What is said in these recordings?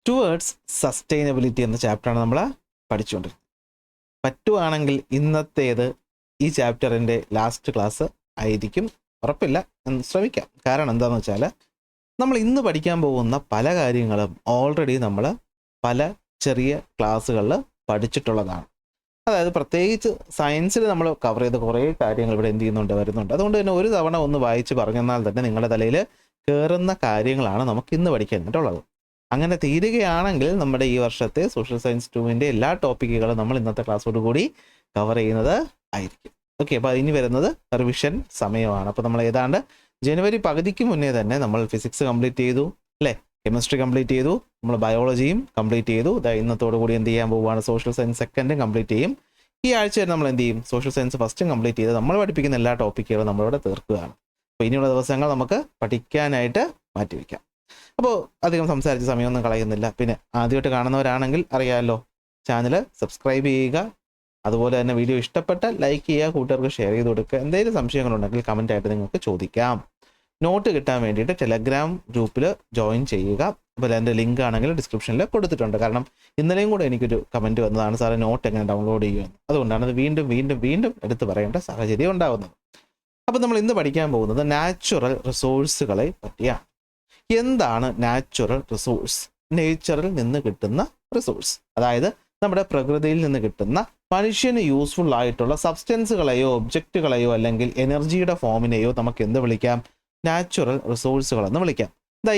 Towards sustainability എന്ന ചാപ്റ്ററാണ് നമ്മൾ പഠിച്ചുകൊണ്ടിരുന്നത്. പറ്റുവാണെങ്കിൽ ഇന്നത്തേത് ഈ ചാപ്റ്ററിൻ്റെ ലാസ്റ്റ് ക്ലാസ് ആയിരിക്കും. ഉറപ്പില്ല, ശ്രമിക്കാം. കാരണം എന്താണെന്ന് വെച്ചാൽ നമ്മൾ ഇന്ന് പഠിക്കാൻ പോകുന്ന പല കാര്യങ്ങളും ഓൾറെഡി നമ്മൾ പല ചെറിയ ക്ലാസ്സുകളിൽ പഠിച്ചിട്ടുള്ളതാണ്. അതായത് പ്രത്യേകിച്ച് സയൻസിൽ നമ്മൾ കവർ ചെയ്ത കുറേ കാര്യങ്ങൾ ഇവിടെ വരുന്നുണ്ട്. അതുകൊണ്ട് തന്നെ ഒരു തവണ ഒന്ന് വായിച്ച് പറഞ്ഞെന്നാൽ തന്നെ നിങ്ങളുടെ തലയിൽ കയറുന്ന കാര്യങ്ങളാണ് നമുക്ക് ഇന്ന് പഠിക്കാനായിട്ടുള്ളത്. അങ്ങനെ തീരുകയാണെങ്കിൽ നമ്മുടെ ഈ വർഷത്തെ സോഷ്യൽ സയൻസ് 2 എല്ലാ ടോപ്പിക്കുകളും നമ്മൾ ഇന്നത്തെ ക്ലാസ്സോടുകൂടി കവർ ചെയ്യുന്നത് ആയിരിക്കും. ഓക്കെ, അപ്പോൾ ഇനി വരുന്നത് റിവിഷൻ സമയമാണ്. അപ്പോൾ നമ്മൾ ഏതാണ്ട് ജനുവരി പകുതിക്ക് മുന്നേ തന്നെ നമ്മൾ ഫിസിക്സ് കംപ്ലീറ്റ് ചെയ്തു, അല്ലേ? കെമിസ്ട്രി കംപ്ലീറ്റ് ചെയ്തു, നമ്മൾ ബയോളജിയും കംപ്ലീറ്റ് ചെയ്തു. ഇന്നത്തോടു കൂടി എന്ത് ചെയ്യാൻ പോവുകയാണ്? സോഷ്യൽ സയൻസ് സെക്കൻഡും കംപ്ലീറ്റ് ചെയ്യും. ഈ ആഴ്ച നമ്മൾ എന്ത് ചെയ്യും? സോഷ്യൽ സയൻസ് ഫസ്റ്റും കംപ്ലീറ്റ് ചെയ്ത് നമ്മൾ പഠിപ്പിക്കുന്ന എല്ലാ ടോപ്പിക്കുകളും നമ്മളിവിടെ തീർക്കുകയാണ്. അപ്പോൾ ഇനിയുള്ള ദിവസങ്ങൾ നമുക്ക് പഠിക്കാനായിട്ട് മാറ്റിവെക്കാം. അപ്പോൾ അധികം സംസാരിച്ച സമയമൊന്നും കളയുന്നില്ല. പിന്നെ ആദ്യമായിട്ട് കാണുന്നവരാണെങ്കിൽ അറിയാമല്ലോ, ചാനൽ സബ്സ്ക്രൈബ് ചെയ്യുക. അതുപോലെ തന്നെ വീഡിയോ ഇഷ്ടപ്പെട്ടാൽ ലൈക്ക് ചെയ്യുക, കൂട്ടുകാർക്ക് ഷെയർ ചെയ്ത് കൊടുക്കുക. എന്തെങ്കിലും സംശയങ്ങളുണ്ടെങ്കിൽ കമൻ്റായിട്ട് നിങ്ങൾക്ക് ചോദിക്കാം. നോട്ട് കിട്ടാൻ വേണ്ടിയിട്ട് ടെലഗ്രാം ഗ്രൂപ്പിൽ ജോയിൻ ചെയ്യുക. അപ്പോൾ എൻ്റെ ലിങ്ക് ആണെങ്കിൽ ഡിസ്ക്രിപ്ഷനിൽ കൊടുത്തിട്ടുണ്ട്. കാരണം ഇന്നലെയും കൂടെ എനിക്കൊരു കമൻറ്റ് വന്നതാണ്, സാറേ നോട്ട് എങ്ങനെ ഡൗൺലോഡ് ചെയ്യുമെന്ന്. അതുകൊണ്ടാണ് അത് വീണ്ടും എടുത്ത് പറയേണ്ട സാഹചര്യം ഉണ്ടാകുന്നത്. അപ്പോൾ നമ്മൾ ഇന്ന് പഠിക്കാൻ പോകുന്നത് നാച്ചുറൽ റിസോഴ്സുകളെ പറ്റിയാണ്. എന്താണ് നാച്ചുറൽ റിസോഴ്സ്? നേച്ചറിൽ നിന്ന് കിട്ടുന്ന റിസോഴ്സ്, അതായത് നമ്മുടെ പ്രകൃതിയിൽ നിന്ന് കിട്ടുന്ന മനുഷ്യന് യൂസ്ഫുൾ ആയിട്ടുള്ള സബ്സ്റ്റൻസുകളെയോ ഒബ്ജക്റ്റുകളെയോ അല്ലെങ്കിൽ എനർജിയുടെ ഫോമിനെയോ നമുക്ക് എന്ത് വിളിക്കാം? നാച്ചുറൽ റിസോഴ്സുകൾ എന്ന് വിളിക്കാം.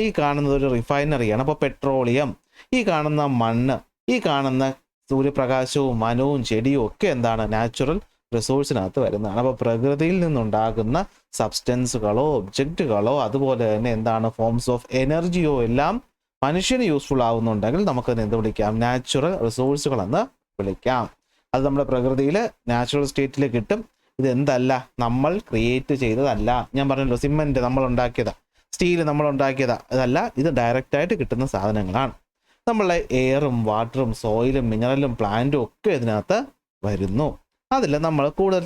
ഈ കാണുന്നത് ഒരു റിഫൈനറിയാണ്. അപ്പോൾ പെട്രോളിയം, ഈ കാണുന്ന മണ്ണ്, ഈ കാണുന്ന സൂര്യപ്രകാശവും മനവും ചെടിയും ഒക്കെ എന്താണ്? നാച്ചുറൽ റിസോഴ്സിനകത്ത് വരുന്നതാണ്. അപ്പോൾ പ്രകൃതിയിൽ നിന്നുണ്ടാകുന്ന സബ്സ്റ്റൻസുകളോ ഒബ്ജക്റ്റുകളോ അതുപോലെ തന്നെ എന്താണ് ഫോംസ് ഓഫ് എനർജിയോ എല്ലാം മനുഷ്യന് യൂസ്ഫുൾ ആവുന്നുണ്ടെങ്കിൽ നമുക്കതിന് എന്ത് വിളിക്കാം? നാച്ചുറൽ റിസോഴ്സുകളെന്ന് വിളിക്കാം. അത് നമ്മുടെ പ്രകൃതിയിൽ നാച്ചുറൽ സ്റ്റേറ്റിൽ കിട്ടും. ഇത് എന്തല്ല, നമ്മൾ ക്രിയേറ്റ് ചെയ്തതല്ല. ഞാൻ പറഞ്ഞല്ലോ, സിമെൻറ്റ് നമ്മൾ ഉണ്ടാക്കിയതാ, സ്റ്റീൽ നമ്മൾ ഉണ്ടാക്കിയതാ, അതല്ല. ഇത് ഡയറക്റ്റായിട്ട് കിട്ടുന്ന സാധനങ്ങളാണ്. നമ്മളെ എയറും വാട്ടറും സോയിലും മിനറലും പ്ലാന്റും ഒക്കെ ഇതിനകത്ത് വരുന്നു. അതിൽ നമ്മൾ കൂടുതൽ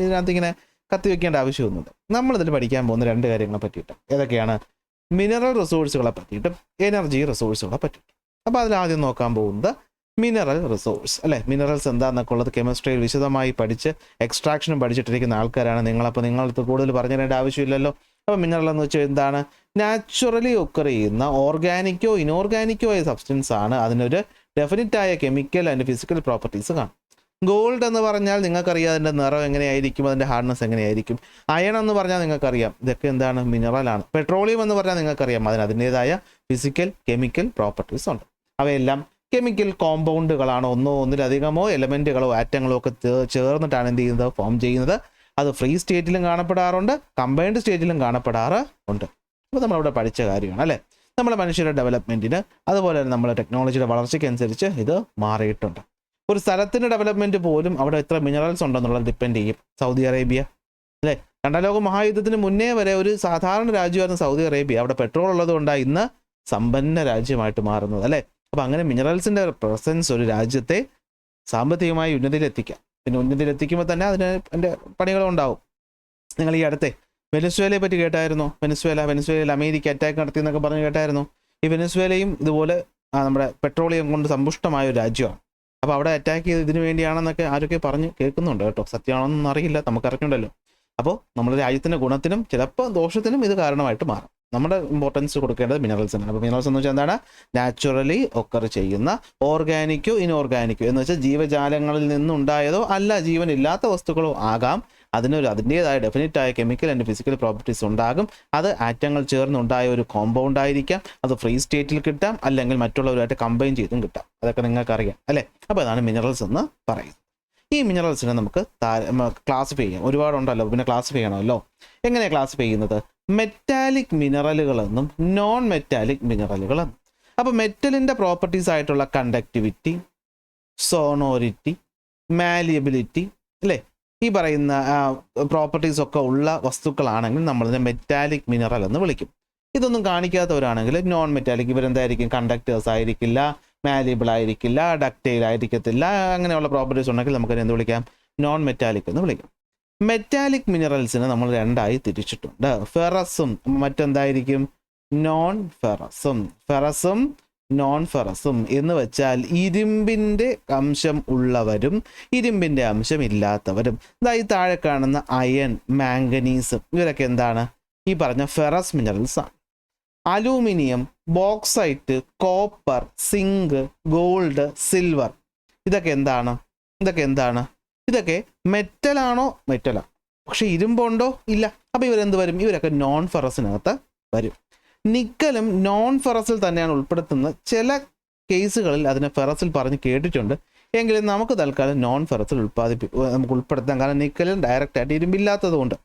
ഇതിനകത്ത് ഇങ്ങനെ കത്തിവെക്കേണ്ട ആവശ്യമൊന്നുമില്ല. നമ്മളിതിൽ പഠിക്കാൻ പോകുന്ന 2 കാര്യങ്ങളെ പറ്റിയിട്ട്. ഏതൊക്കെയാണ്? മിനറൽ റിസോഴ്സുകളെ പറ്റിയിട്ടും എനർജി റിസോഴ്സുകളെ പറ്റിയിട്ടും. അപ്പോൾ അതിലാദ്യം നോക്കാൻ പോകുന്നത് മിനറൽ റിസോഴ്സ്, അല്ലേ? മിനറൽസ് എന്താണെന്നൊക്കെ ഉള്ളത് കെമിസ്ട്രിയിൽ വിശദമായി പഠിച്ച് എക്സ്ട്രാക്ഷനും പഠിച്ചിട്ടിരിക്കുന്ന ആൾക്കാരാണ് നിങ്ങൾ. അപ്പോൾ നിങ്ങളടുത്ത് കൂടുതൽ പറഞ്ഞു തരേണ്ട ആവശ്യമില്ലല്ലോ. അപ്പോൾ മിനറൽ എന്ന് വെച്ചാൽ എന്താണ്? നാച്ചുറലി ഒക്കർ ചെയ്യുന്ന ഓർഗാനിക്കോ ഇനോർഗാനിക്കോ ആയ സബ്സ്റ്റൻസ് ആണ്. അതിനൊരു ഡെഫിനിറ്റായ കെമിക്കൽ ആൻഡ് ഫിസിക്കൽ പ്രോപ്പർട്ടീസ് കാണും. ഗോൾഡ് എന്ന് പറഞ്ഞാൽ നിങ്ങൾക്കറിയാം അതിൻ്റെ നിറം എങ്ങനെയായിരിക്കും, അതിൻ്റെ ഹാർഡ്നെസ് എങ്ങനെയായിരിക്കും. അയൺ എന്ന് പറഞ്ഞാൽ നിങ്ങൾക്കറിയാം ഇതൊക്കെ എന്താണ്? മിനറലാണ്. പെട്രോളിയം എന്ന് പറഞ്ഞാൽ നിങ്ങൾക്കറിയാം അതിൻ്റെതായ ഫിസിക്കൽ കെമിക്കൽ പ്രോപ്പർട്ടീസ് ഉണ്ട്. അവയെല്ലാം കെമിക്കൽ കോമ്പൗണ്ടുകളാണ്. ഒന്നിലധികമോ എലമെൻറ്റുകളോ ആറ്റങ്ങളോ ഒക്കെ ചേർന്നിട്ടാണ് എന്ത് ചെയ്യുന്നത്? ഫോം ചെയ്യുന്നത്. അത് ഫ്രീ സ്റ്റേറ്റിലും കാണപ്പെടാറുണ്ട്, കമ്പൈൻഡ് സ്റ്റേറ്റിലും കാണപ്പെടാറുണ്ട്. അപ്പോൾ നമ്മളിവിടെ പഠിച്ച കാര്യമാണ്, അല്ലേ? നമ്മുടെ മനുഷ്യരുടെ ഡെവലപ്മെൻറ്റിന് അതുപോലെ തന്നെ നമ്മുടെ ടെക്നോളജിയുടെ വളർച്ചയ്ക്കനുസരിച്ച് ഇത് മാറിയിട്ടുണ്ട്. ഒരു സ്ഥലത്തിൻ്റെ ഡെവലപ്മെൻറ്റ് പോലും അവിടെ എത്ര മിനറൽസ് ഉണ്ടെന്നുള്ളത് ഡിപ്പെൻഡ് ചെയ്യും. സൗദി അറേബ്യ, അല്ലേ? 2ാം ലോക മഹായുദ്ധത്തിന് മുന്നേ വരെ ഒരു സാധാരണ രാജ്യമായിരുന്നു സൗദി അറേബ്യ. അവിടെ പെട്രോൾ ഉള്ളതുകൊണ്ടാണ് ഇന്ന് സമ്പന്ന രാജ്യമായിട്ട് മാറുന്നത്, അല്ലേ? അപ്പോൾ അങ്ങനെ മിനറൽസിൻ്റെ പ്രസൻസ് ഒരു രാജ്യത്തെ സാമ്പത്തികമായി ഉന്നതിയിലെത്തിക്കാം. പിന്നെ ഉന്നതിയിലെത്തിക്കുമ്പോൾ തന്നെ അതിൻ്റെ പണികളും ഉണ്ടാവും. നിങ്ങൾ ഈ അടുത്തെ വെനസ്വേലയെ പറ്റി കേട്ടായിരുന്നോ? വെനസ്വേലയിൽ അമേരിക്ക അറ്റാക്ക് നടത്തി എന്നൊക്കെ പറഞ്ഞ് കേട്ടായിരുന്നു. ഈ വെനസ്വേലയും ഇതുപോലെ നമ്മുടെ പെട്രോളിയം കൊണ്ട് സമ്പുഷ്ടമായ ഒരു രാജ്യമാണ്. അപ്പോൾ അവിടെ അറ്റാക്ക് ചെയ്ത് ഇതിനു വേണ്ടിയാണെന്നൊക്കെ ആരൊക്കെ പറഞ്ഞ് കേൾക്കുന്നുണ്ട് കേട്ടോ. സത്യമാണെന്നൊന്നും അറിയില്ല, നമുക്കറിഞ്ഞുണ്ടല്ലോ. അപ്പോൾ നമ്മുടെ രാജ്യത്തിൻ്റെ ഗുണത്തിനും ചിലപ്പോൾ ദോഷത്തിനും ഇത് കാരണമായിട്ട് മാറും. നമ്മുടെ ഇമ്പോർട്ടൻസ് കൊടുക്കേണ്ടത് മിനറൽസിനാണ്. അപ്പോൾ മിനറൽസ് എന്ന് വെച്ചാൽ എന്താണ്? നാച്ചുറലി ഒക്കർ ചെയ്യുന്ന ഓർഗാനിക്കോ ഇനോർഗാനിക്കോ എന്ന് വെച്ചാൽ ജീവജാലങ്ങളിൽ നിന്നുണ്ടായതോ അല്ല ജീവനില്ലാത്ത വസ്തുക്കളോ ആകാം. അതിൻ്റേതായ ഡെഫിനിറ്റായ കെമിക്കൽ ആൻഡ് ഫിസിക്കൽ പ്രോപ്പർട്ടീസ് ഉണ്ടാകും. അത് ആറ്റങ്ങൾ ചേർന്നുണ്ടായ ഒരു കോമ്പൗണ്ട് ആയിരിക്കാം. അത് ഫ്രീ സ്റ്റേറ്റിൽ കിട്ടാം, അല്ലെങ്കിൽ മറ്റുള്ളവരുമായിട്ട് കമ്പൈൻ ചെയ്തും കിട്ടാം. അതൊക്കെ നിങ്ങൾക്കറിയാം, അല്ലേ? അപ്പോൾ അതാണ് മിനറൽസ് എന്ന് പറയുന്നത്. ഈ മിനറൽസിനെ നമുക്ക് ക്ലാസിഫൈ ചെയ്യാം. ഒരുപാടുണ്ടല്ലോ, പിന്നെ ക്ലാസിഫൈ ചെയ്യണമല്ലോ. എങ്ങനെയാണ് ക്ലാസിഫൈ ചെയ്യുന്നത്? മെറ്റാലിക് മിനറലുകളെന്നും നോൺ മെറ്റാലിക് മിനറലുകളെന്നും. അപ്പോൾ മെറ്റലിൻ്റെ പ്രോപ്പർട്ടീസ് ആയിട്ടുള്ള കണ്ടക്ടിവിറ്റി, സോണോരിറ്റി, മാലിയബിലിറ്റി, അല്ലേ? ഈ പറയുന്ന പ്രോപ്പർട്ടീസ് ഒക്കെ ഉള്ള വസ്തുക്കളാണെങ്കിൽ നമ്മളിതിനെ മെറ്റാലിക് മിനറൽ എന്ന് വിളിക്കും. ഇതൊന്നും കാണിക്കാത്തവരാണെങ്കിൽ നോൺ മെറ്റാലിക്. ഇവരെന്തായിരിക്കും? കണ്ടക്ടേഴ്സ് ആയിരിക്കില്ല, മാലിയബിൾ ആയിരിക്കില്ല, ഡക്റ്റൈൽ ആയിരിക്കത്തില്ല. അങ്ങനെയുള്ള പ്രോപ്പർട്ടീസ് ഉണ്ടെങ്കിൽ നമുക്കതിനെ എന്ത് വിളിക്കാം? നോൺ മെറ്റാലിക് എന്ന് വിളിക്കാം. മെറ്റാലിക് മിനറൽസിനെ നമ്മൾ 2ആയി തിരിച്ചിട്ടുണ്ട്. ഫെറസും മറ്റെന്തായിരിക്കും? നോൺ ഫെറസും. ഫെറസും നോൺ ഫെറസും എന്ന് വെച്ചാൽ ഇരുമ്പിൻ്റെ അംശം ഉള്ളവരും ഇരുമ്പിൻ്റെ അംശം ഇല്ലാത്തവരും. ഈ താഴെ കാണുന്ന അയൺ, മാംഗനീസ് ഇവരൊക്കെ എന്താണ്? ഈ പറഞ്ഞ ഫെറസ് മിനറൽസ് ആണ്. Aluminium, bauxite, copper, zinc, gold, silver ഇതൊക്കെ എന്താണ്? ഇതൊക്കെ മെറ്റലാണോ? മെറ്റലാണ്. പക്ഷെ ഇരുമ്പുണ്ടോ? ഇല്ല. അപ്പോൾ ഇവരെന്ത് വരും? ഇവരൊക്കെ നോൺ ഫെറസിനകത്ത് വരും. നിക്കലും നോൺ ഫെറസിൽ തന്നെയാണ് ഉൾപ്പെടുത്തുന്നത്. ചില കേസുകളിൽ അതിനെ ഫെറസിൽ പറഞ്ഞ് കേട്ടിട്ടുണ്ട്. എങ്കിലും നമുക്ക് തൽക്കാലം നോൺ ഫെറസിൽ നമുക്ക് ഉൾപ്പെടുത്താം. കാരണം നിക്കലും ഡയറക്റ്റായിട്ട് ഇരുമ്പില്ലാത്തത് കൊണ്ട്.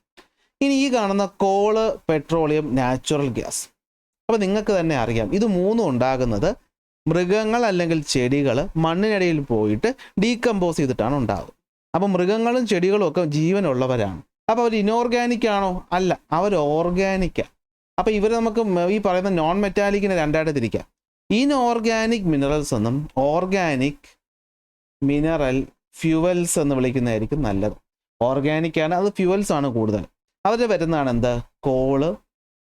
ഇനി ഈ കാണുന്ന കോള്, പെട്രോളിയം, നാച്ചുറൽ ഗ്യാസ്. അപ്പോൾ നിങ്ങൾക്ക് തന്നെ അറിയാം ഇത് മൂന്നും ഉണ്ടാകുന്നത് മൃഗങ്ങൾ അല്ലെങ്കിൽ ചെടികൾ മണ്ണിനടിയിൽ പോയിട്ട് ഡീകമ്പോസ് ചെയ്തിട്ടാണ് ഉണ്ടാകുന്നത്. അപ്പോൾ മൃഗങ്ങളും ചെടികളും ഒക്കെ ജീവനുള്ളവരാണ്. അപ്പോൾ അവർ ഇനോർഗാനിക് ആണോ? അല്ല, അവർ ഓർഗാനിക്കാണ്. അപ്പോൾ ഇവർ നമുക്ക് ഈ പറയുന്ന നോൺ മെറ്റാലിക്കിനെ രണ്ടായിട്ട് തിരിക്കാം. ഇൻഓർഗാനിക് മിനറൽസ് എന്നും ഓർഗാനിക് മിനറൽ ഫ്യൂവൽസ് എന്ന് വിളിക്കുന്നതായിരിക്കും നല്ലത്. ഓർഗാനിക് ആണ്, അത് ഫ്യൂവൽസ് ആണ് കൂടുതൽ. അവർ വരുന്നതാണ് എന്ത്? Call,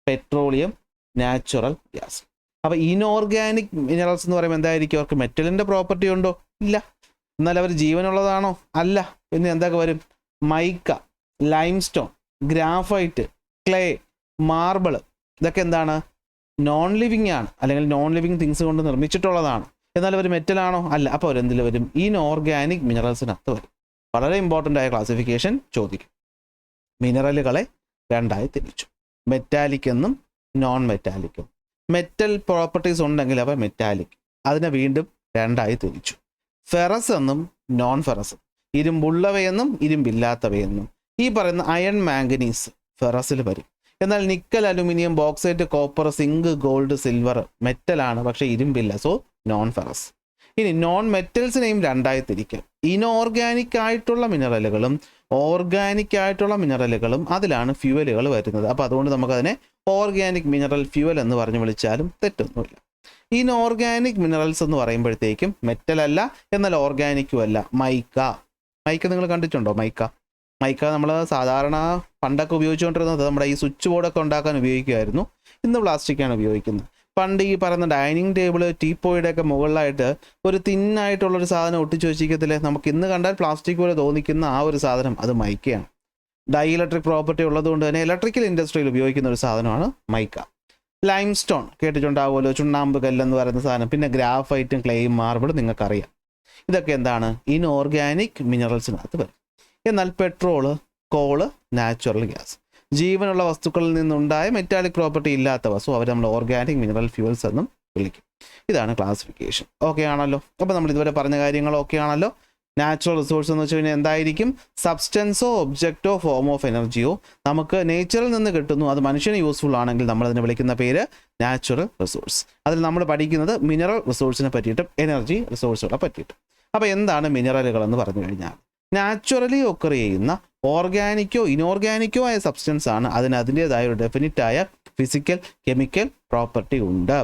petroleum, natural gas. അപ്പോൾ ഇൻഓർഗാനിക് മിനറൽസ് എന്ന് പറയുമ്പോൾ എന്തായിരിക്കും? അവർക്ക് മെറ്റലിൻ്റെ പ്രോപ്പർട്ടി ഉണ്ടോ? ഇല്ല. എന്നാൽ അവർ ജീവനുള്ളതാണോ? അല്ല. പിന്നെ എന്തൊക്കെ വരും? Mica, limestone, graphite, clay, marble ഇതൊക്കെ എന്താണ്? നോൺ ലിവിങ് ആണ്, അല്ലെങ്കിൽ നോൺ ലിവിങ് തിങ്സ് കൊണ്ട് നിർമ്മിച്ചിട്ടുള്ളതാണ്. എന്നാൽ അവർ മെറ്റലാണോ? അല്ല. അപ്പോൾ അവരെന്തിൽ വരും? ഇൻഓർഗാനിക് മിനറൽസിനകത്ത് വരും. വളരെ ഇമ്പോർട്ടൻ്റ് ആയ ക്ലാസിഫിക്കേഷൻ ചോദിക്കും. മിനറലുകളെ രണ്ടായി തിരിച്ചു, മെറ്റാലിക് എന്നും നോൺ മെറ്റാലിക്കും. മെറ്റൽ പ്രോപ്പർട്ടീസ് ഉണ്ടെങ്കിൽ അവ മെറ്റാലിക്. അതിനെ വീണ്ടും രണ്ടായി തിരിച്ചു, ഫെറസ് എന്നും നോൺ ഫെറസ്, ഇരുമ്പുള്ളവയെന്നും ഇരുമ്പില്ലാത്തവയെന്നും. ഈ പറയുന്ന അയൺ, മാംഗനീസ് ഫെറസിൽ വരും. എന്നാൽ nickel, aluminium, bauxite, copper, zinc, gold, silver മെറ്റലാണ്, പക്ഷേ ഇരുമ്പില്ല. So non ferrous. ഇനി നോൺ മെറ്റൽസിനെയും രണ്ടായി തിരിക്കാം. ഇൻഓർഗാനിക് ആയിട്ടുള്ള മിനറലുകളും ഓർഗാനിക് ആയിട്ടുള്ള മിനറലുകളും അതിലാണ് ഫ്യൂവലുകൾ വരുന്നത്. അപ്പോൾ അതുകൊണ്ട് നമുക്കതിനെ ഓർഗാനിക് മിനറൽ ഫ്യൂവൽ എന്ന് പറഞ്ഞ് വിളിച്ചാലും തെറ്റൊന്നുമില്ല. ഇൻഓർഗാനിക് മിനറൽസ് എന്ന് പറയുമ്പോഴത്തേക്കും മെറ്റൽ അല്ല, എന്നാൽ ഓർഗാനിക്കും അല്ല. മൈക്ക നിങ്ങൾ കണ്ടിട്ടുണ്ടോ? മൈക്ക നമ്മൾ സാധാരണ പണ്ടൊക്കെ ഉപയോഗിച്ചുകൊണ്ടിരുന്നത് നമ്മുടെ ഈ സ്വിച്ച് ബോർഡൊക്കെ ഉണ്ടാക്കാൻ ഉപയോഗിക്കുമായിരുന്നു. ഇന്ന് പ്ലാസ്റ്റിക്കാണ് ഉപയോഗിക്കുന്നത്. പണ്ട് ഈ പറയുന്ന ഡൈനിങ് ടേബിൾ, ടീപ്പോയുടെ ഒക്കെ മുകളിലായിട്ട് ഒരു തിന്നായിട്ടുള്ളൊരു സാധനം ഒട്ടിച്ചു വെച്ചിരിക്കത്തില്ലേ? നമുക്ക് ഇന്ന് കണ്ടാൽ പ്ലാസ്റ്റിക് പോലെ തോന്നിക്കുന്ന ആ ഒരു സാധനം, അത് മൈക്കയാണ്. ഡൈ ഇലക്ട്രിക് പ്രോപ്പർട്ടി ഉള്ളതുകൊണ്ട് തന്നെ ഇലക്ട്രിക്കൽ ഇൻഡസ്ട്രിയിൽ ഉപയോഗിക്കുന്ന ഒരു സാധനമാണ് മൈക്ക. ലൈംസ്റ്റോൺ കേട്ടിട്ടുണ്ടാവുമല്ലോ, ചുണ്ണാമ്പ് കല്ലെന്ന് പറയുന്ന സാധനം. പിന്നെ ഗ്രാഫൈറ്റും, ക്ലേയും, മാർബിളും നിങ്ങൾക്കറിയാം. ഇതൊക്കെ എന്താണ്? ഇൻഓർഗാനിക് മിനറൽസിനകത്ത് വരും. എന്നാൽ പെട്രോള്, കോള്, നാച്ചുറൽ ഗ്യാസ് ജീവനുള്ള വസ്തുക്കളിൽ നിന്നുണ്ടായ മെറ്റാലിക് പ്രോപ്പർട്ടി ഇല്ലാത്ത വസ്തു അവർ നമ്മൾ ഓർഗാനിക് മിനറൽ ഫ്യൂവൽസ് എന്നും വിളിക്കും. ഇതാണ് ക്ലാസിഫിക്കേഷൻ. ഓക്കെ ആണല്ലോ? അപ്പോൾ നമ്മൾ ഇതുവരെ പറഞ്ഞ കാര്യങ്ങൾ ഓക്കെ ആണല്ലോ? നാച്ചുറൽ റിസോഴ്സ് എന്ന് വെച്ച് കഴിഞ്ഞാൽ എന്തായിരിക്കും? സബ്സ്റ്റൻസോ ഒബ്ജക്റ്റോ ഫോം ഓഫ് എനർജിയോ നമുക്ക് നേച്ചറിൽ നിന്ന് കിട്ടുന്നു, അത് മനുഷ്യന് യൂസ്ഫുൾ ആണെങ്കിൽ നമ്മൾ അതിനെ വിളിക്കുന്ന പേര് നാച്ചുറൽ റിസോഴ്സ്. അതിൽ നമ്മൾ പഠിക്കുന്നത് മിനറൽ റിസോഴ്സിനെ പറ്റിയിട്ടും എനർജി റിസോഴ്സുകളെ പറ്റിയിട്ടും. അപ്പോൾ എന്താണ് മിനറലുകൾ എന്ന് പറഞ്ഞു കഴിഞ്ഞാൽ നാച്ചുറലി ഒക്കർ ചെയ്യുന്ന ഓർഗാനിക്കോ ഇനോർഗാനിക്കോ ആയ സബ്സ്റ്റൻസ് ആണ്. അതിന് അതിൻ്റെതായ ഒരു ഡെഫിനിറ്റ് ആയ ഫിസിക്കൽ, കെമിക്കൽ പ്രോപ്പർട്ടി ഉണ്ട്.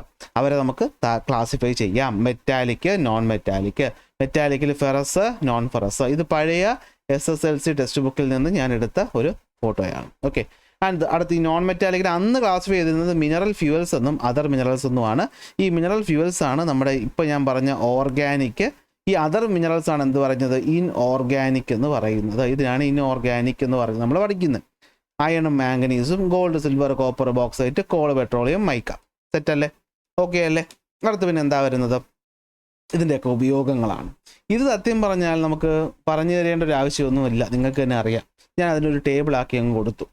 അവരെ നമുക്ക് ക്ലാസിഫൈ ചെയ്യാം. Metallic, non metallic. മെറ്റാലിക്കിൽ ഫെറസ്, നോൺ ഫെറസ്. ഇത് പഴയ SSLC ടെക്സ്റ്റ് ബുക്കിൽ നിന്ന് ഞാൻ എടുത്ത ഒരു ഫോട്ടോയാണ്. ഓക്കെ. ആൻഡ് അടുത്ത് ഈ നോൺ മെറ്റാലിക്കിൽ അന്ന് ക്ലാസിഫൈ ചെയ്തിരുന്നത് മിനറൽ ഫ്യൂവൽസ് എന്നും അതർ മിനറൽസ് എന്നുമാണ്. ഈ മിനറൽ ഫ്യൂവൽസ് ആണ് നമ്മുടെ ഇപ്പോൾ ഞാൻ പറഞ്ഞ ഓർഗാനിക്. ഈ അതർ മിനറൽസ് ആണ് എന്ത് പറയുന്നത്? ഇൻഓർഗാനിക് എന്ന് പറയുന്നത്. ഇതിനാണ് ഇൻഓർഗാനിക് എന്ന് പറയുന്നത് നമ്മൾ പഠിക്കുന്നത്. അയണും, മാംഗനീസും, gold, silver, copper, bauxite, coal, petroleum, mica. സെറ്റല്ലേ? ഓക്കെ അല്ലേ? അടുത്ത് പിന്നെ എന്താ വരുന്നത്? ഇതിൻ്റെയൊക്കെ ഉപയോഗങ്ങളാണ്. ഇത് സത്യം പറഞ്ഞാൽ നമുക്ക് പറഞ്ഞു തരേണ്ട ഒരു ആവശ്യമൊന്നുമില്ല, നിങ്ങൾക്ക് തന്നെ അറിയാം. ഞാൻ അതിനൊരു ടേബിളാക്കി അങ്ങ് കൊടുത്തു.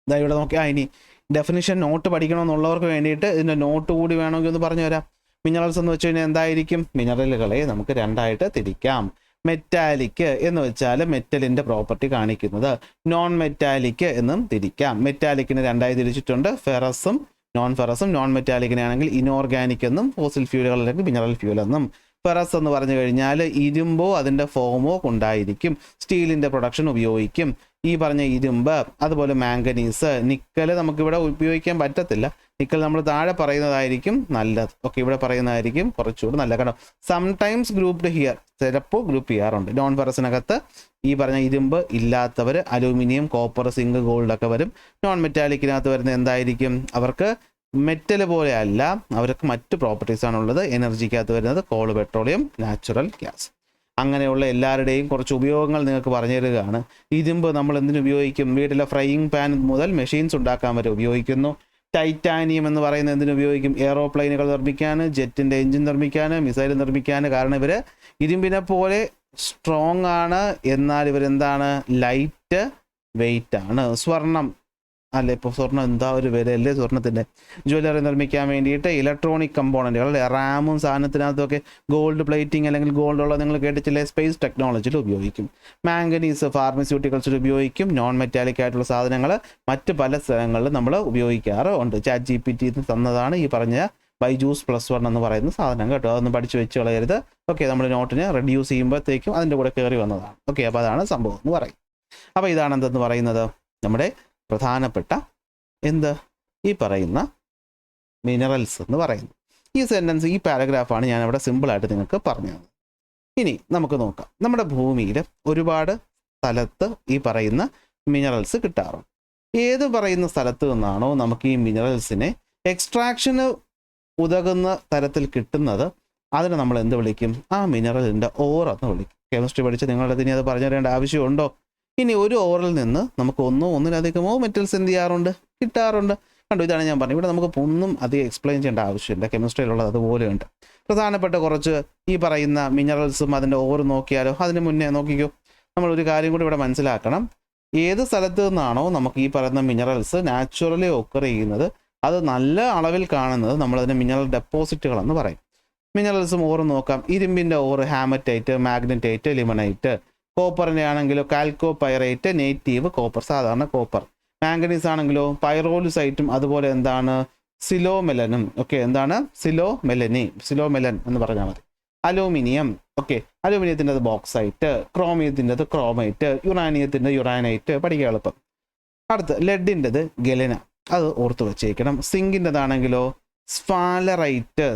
ഇതാ ഇവിടെ നോക്കി. ഇനി ഡെഫിനിഷൻ നോട്ട് പഠിക്കണമെന്നുള്ളവർക്ക് വേണ്ടിയിട്ട് ഇതിൻ്റെ നോട്ട് കൂടി വേണമെങ്കിൽ ഒന്ന് പറഞ്ഞു തരാം. മിനറൽസ് എന്ന് വെച്ച് കഴിഞ്ഞാൽ എന്തായിരിക്കും? മിനറലുകളെ നമുക്ക് രണ്ടായിട്ട് തിരിക്കാം. മെറ്റാലിക് എന്ന് വെച്ചാൽ മെറ്റലിൻ്റെ പ്രോപ്പർട്ടി കാണിക്കുന്നത്. നോൺ മെറ്റാലിക് എന്നും തിരിക്കാം. മെറ്റാലിക്കിന് രണ്ടായി തിരിച്ചിട്ടുണ്ട്, ഫെറസും നോൺ ഫെറസും. നോൺ മെറ്റാലിക്കിനെ ആണെങ്കിൽ ഇനോർഗാനിക് എന്നും ഫോസിൽ ഫ്യൂലുകൾ അല്ലെങ്കിൽ മിനറൽ ഫ്യൂൽ എന്നും. ഫെറസ് എന്ന് പറഞ്ഞു കഴിഞ്ഞാൽ ഇരുമ്പോ അതിൻ്റെ ഫോമോ കൊണ്ടായിരിക്കും. സ്റ്റീലിൻ്റെ പ്രൊഡക്ഷൻ ഉപയോഗിക്കും. ഈ പറഞ്ഞ ഇരുമ്പ്, അതുപോലെ മാംഗനീസ്, നിക്കൽ നമുക്കിവിടെ ഉപയോഗിക്കാൻ പറ്റത്തില്ല. നിക്കൽ നമ്മൾ താഴെ പറയുന്നതായിരിക്കും നല്ലത്. ഓക്കെ, ഇവിടെ പറയുന്നതായിരിക്കും കുറച്ചുകൂടി നല്ല. കാരണം സംടൈംസ് ഗ്രൂപ്പ്ഡ് ഹിയർ, ചിലപ്പോൾ ഗ്രൂപ്പ് ചെയ്യാറുണ്ട്. നോൺ ഫെറസിനകത്ത് ഈ പറഞ്ഞ ഇരുമ്പ് ഇല്ലാത്തവർ അലൂമിനിയം, കോപ്പർ, സിങ്ക്, ഗോൾഡ് ഒക്കെ വരും. നോൺ മെറ്റാലിക്കിനകത്ത് വരുന്ന എന്തായിരിക്കും? അവർക്ക് മെറ്റൽ പോലെയല്ല, അവർക്ക് മറ്റ് പ്രോപ്പർട്ടീസാണുള്ളത്. എനർജിക്കകത്ത് വരുന്നത് കോൾ, പെട്രോളിയം, നാച്ചുറൽ ഗ്യാസ്. അങ്ങനെയുള്ള എല്ലാവരുടെയും കുറച്ച് ഉപയോഗങ്ങൾ നിങ്ങൾക്ക് പറഞ്ഞു തരികയാണ്. ഇരുമ്പ് നമ്മൾ എന്തിനു ഉപയോഗിക്കും? വീട്ടിലെ ഫ്രൈയിങ് പാൻ മുതൽ മെഷീൻസ് ഉണ്ടാക്കാൻ വരെ ഉപയോഗിക്കുന്നു. ടൈറ്റാനിയം എന്ന് പറയുന്നത് എന്തിനു ഉപയോഗിക്കും? എയറോപ്ലെയിനുകൾ നിർമ്മിക്കാൻ, ജെറ്റിൻ്റെ എഞ്ചിൻ നിർമ്മിക്കാൻ, മിസൈൽ നിർമ്മിക്കാൻ. കാരണം ഇവർ ഇരുമ്പിനെ പോലെ സ്ട്രോങ് ആണ്, എന്നാൽ ഇവരെന്താണ്? ലൈറ്റ് വെയിറ്റ് ആണ്. സ്വർണം അല്ലേ, ഇപ്പോൾ സ്വർണ്ണം എന്താ ഒരു വിലയല്ലേ സ്വർണ്ണത്തിൻ്റെ. ജ്വല്ലറി നിർമ്മിക്കാൻ വേണ്ടിയിട്ട് ഇലക്ട്രോണിക് കമ്പോണൻറ്റുകൾ, റാമും സാധനത്തിനകത്തൊക്കെ ഗോൾഡ് പ്ലേറ്റിംഗ് അല്ലെങ്കിൽ ഗോൾഡ് ഉള്ളത് നിങ്ങൾ കേട്ടിട്ടില്ലേ? സ്പേസ് ടെക്നോളജിയിൽ ഉപയോഗിക്കും. മാംഗനീസ് ഫാർമസ്യൂട്ടിക്കൽസിൽ ഉപയോഗിക്കും. നോൺ മെറ്റാലിക് ആയിട്ടുള്ള സാധനങ്ങൾ മറ്റ് പല സ്ഥലങ്ങളിൽ നമ്മൾ ഉപയോഗിക്കാറുണ്ട്. ചാറ്റ് GPT തന്നതാണ് ഈ പറഞ്ഞ BYJU'S+1 എന്ന് പറയുന്ന സാധനം കേട്ടോ. അതൊന്നും പഠിച്ചു വെച്ച് കളയരുത്. ഓക്കെ, നമ്മൾ നോട്ടിന് റെഡ്യൂസ് ചെയ്യുമ്പോഴത്തേക്കും അതിൻ്റെ കൂടെ കയറി വന്നതാണ്. ഓക്കെ, അപ്പോൾ അതാണ് സംഭവം എന്ന് പറയും. അപ്പോൾ ഇതാണ് എന്തെന്ന് പറയുന്നത്? നമ്മുടെ പ്രധാനപ്പെട്ട ഈ പറയുന്ന മിനറൽസ് എന്ന് പറയുന്നത്. ഈ സെൻറ്റൻസ്, ഈ പാരഗ്രാഫാണ് ഞാൻ അവിടെ സിമ്പിളായിട്ട് നിങ്ങൾക്ക് പറഞ്ഞു തന്നത്. ഇനി നമുക്ക് നോക്കാം. നമ്മുടെ ഭൂമിയിൽ ഒരുപാട് സ്ഥലത്ത് ഈ പറയുന്ന മിനറൽസ് കിട്ടാറുണ്ട്. ഏത് പറയുന്ന സ്ഥലത്ത് നിന്നാണോ നമുക്ക് ഈ മിനറൽസിനെ എക്സ്ട്രാക്ഷന് ഉതകുന്ന തരത്തിൽ കിട്ടുന്നത്, അതിന് നമ്മൾ എന്ത് വിളിക്കും? ആ മിനറലിൻ്റെ ഓർ എന്ന് വിളിക്കും. കെമിസ്ട്രി പഠിച്ച് നിങ്ങളുടെ ഇനി അത് പറഞ്ഞു തരേണ്ട ആവശ്യമുണ്ടോ? ഇനി ഒരു ഓറിൽ നിന്ന് നമുക്ക് ഒന്നിലധികമോ മെറ്റൽസ് എന്ത് ചെയ്യാറുണ്ട്? കിട്ടാറുണ്ട്. കണ്ടു, ഇതാണ് ഞാൻ പറഞ്ഞത്. ഇവിടെ നമുക്ക് ഒന്നും അധികം എക്സ്പ്ലെയിൻ ചെയ്യേണ്ട ആവശ്യമില്ല. കെമിസ്ട്രിയിലുള്ളത് അതുപോലെയുണ്ട്. പ്രധാനപ്പെട്ട കുറച്ച് ഈ പറയുന്ന മിനറൽസും അതിൻ്റെ ഓർ നോക്കിയാലോ? അതിന് മുന്നേ നോക്കിക്കോ, നമ്മളൊരു കാര്യം കൂടി ഇവിടെ മനസ്സിലാക്കണം. ഏത് സ്ഥലത്ത് നിന്നാണോ നമുക്ക് ഈ പറയുന്ന മിനറൽസ് നാച്ചുറലി ഒക്കർ ചെയ്യുന്നത്, അത് നല്ല അളവിൽ കാണുന്നത് നമ്മളതിന് മിനറൽ ഡെപ്പോസിറ്റുകളെന്ന് പറയും. മിനറൽസും ഓറും നോക്കാം. ഇരുമ്പിൻ്റെ ഓർ ഹാമറ്റൈറ്റ്, മാഗ്നറ്റൈറ്റ്, ലിമണൈറ്റ്. കോപ്പറിൻ്റെ ആണെങ്കിലോ കാൽക്കോപൈറേറ്റ്, നേറ്റീവ് കോപ്പർ, സാധാരണ കോപ്പർ. മാംഗനീസ് ആണെങ്കിലോ പൈറോലുസൈറ്റും അതുപോലെ എന്താണ് സിലോമെലനും. ഓക്കെ, എന്താണ് സിലോമെലൻ എന്ന് പറഞ്ഞാൽ മതി. അലൂമിനിയം. ഓക്കെ, അലൂമിനിയത്തിൻ്റെ ബോക്സൈറ്റ്, ക്രോമിയത്തിൻ്റെത് ക്രോമൈറ്റ്, യുറാനിയത്തിൻ്റെ യുറാനൈറ്റ്. പഠിക്കാൻ എളുപ്പം. അടുത്ത് ലെഡിൻ്റെത് ഗെലിന, അത് ഓർത്ത് വെച്ചേക്കണം. സിങ്കിൻ്റെതാണെങ്കിലോ സ്ഫാലറൈറ്റ്.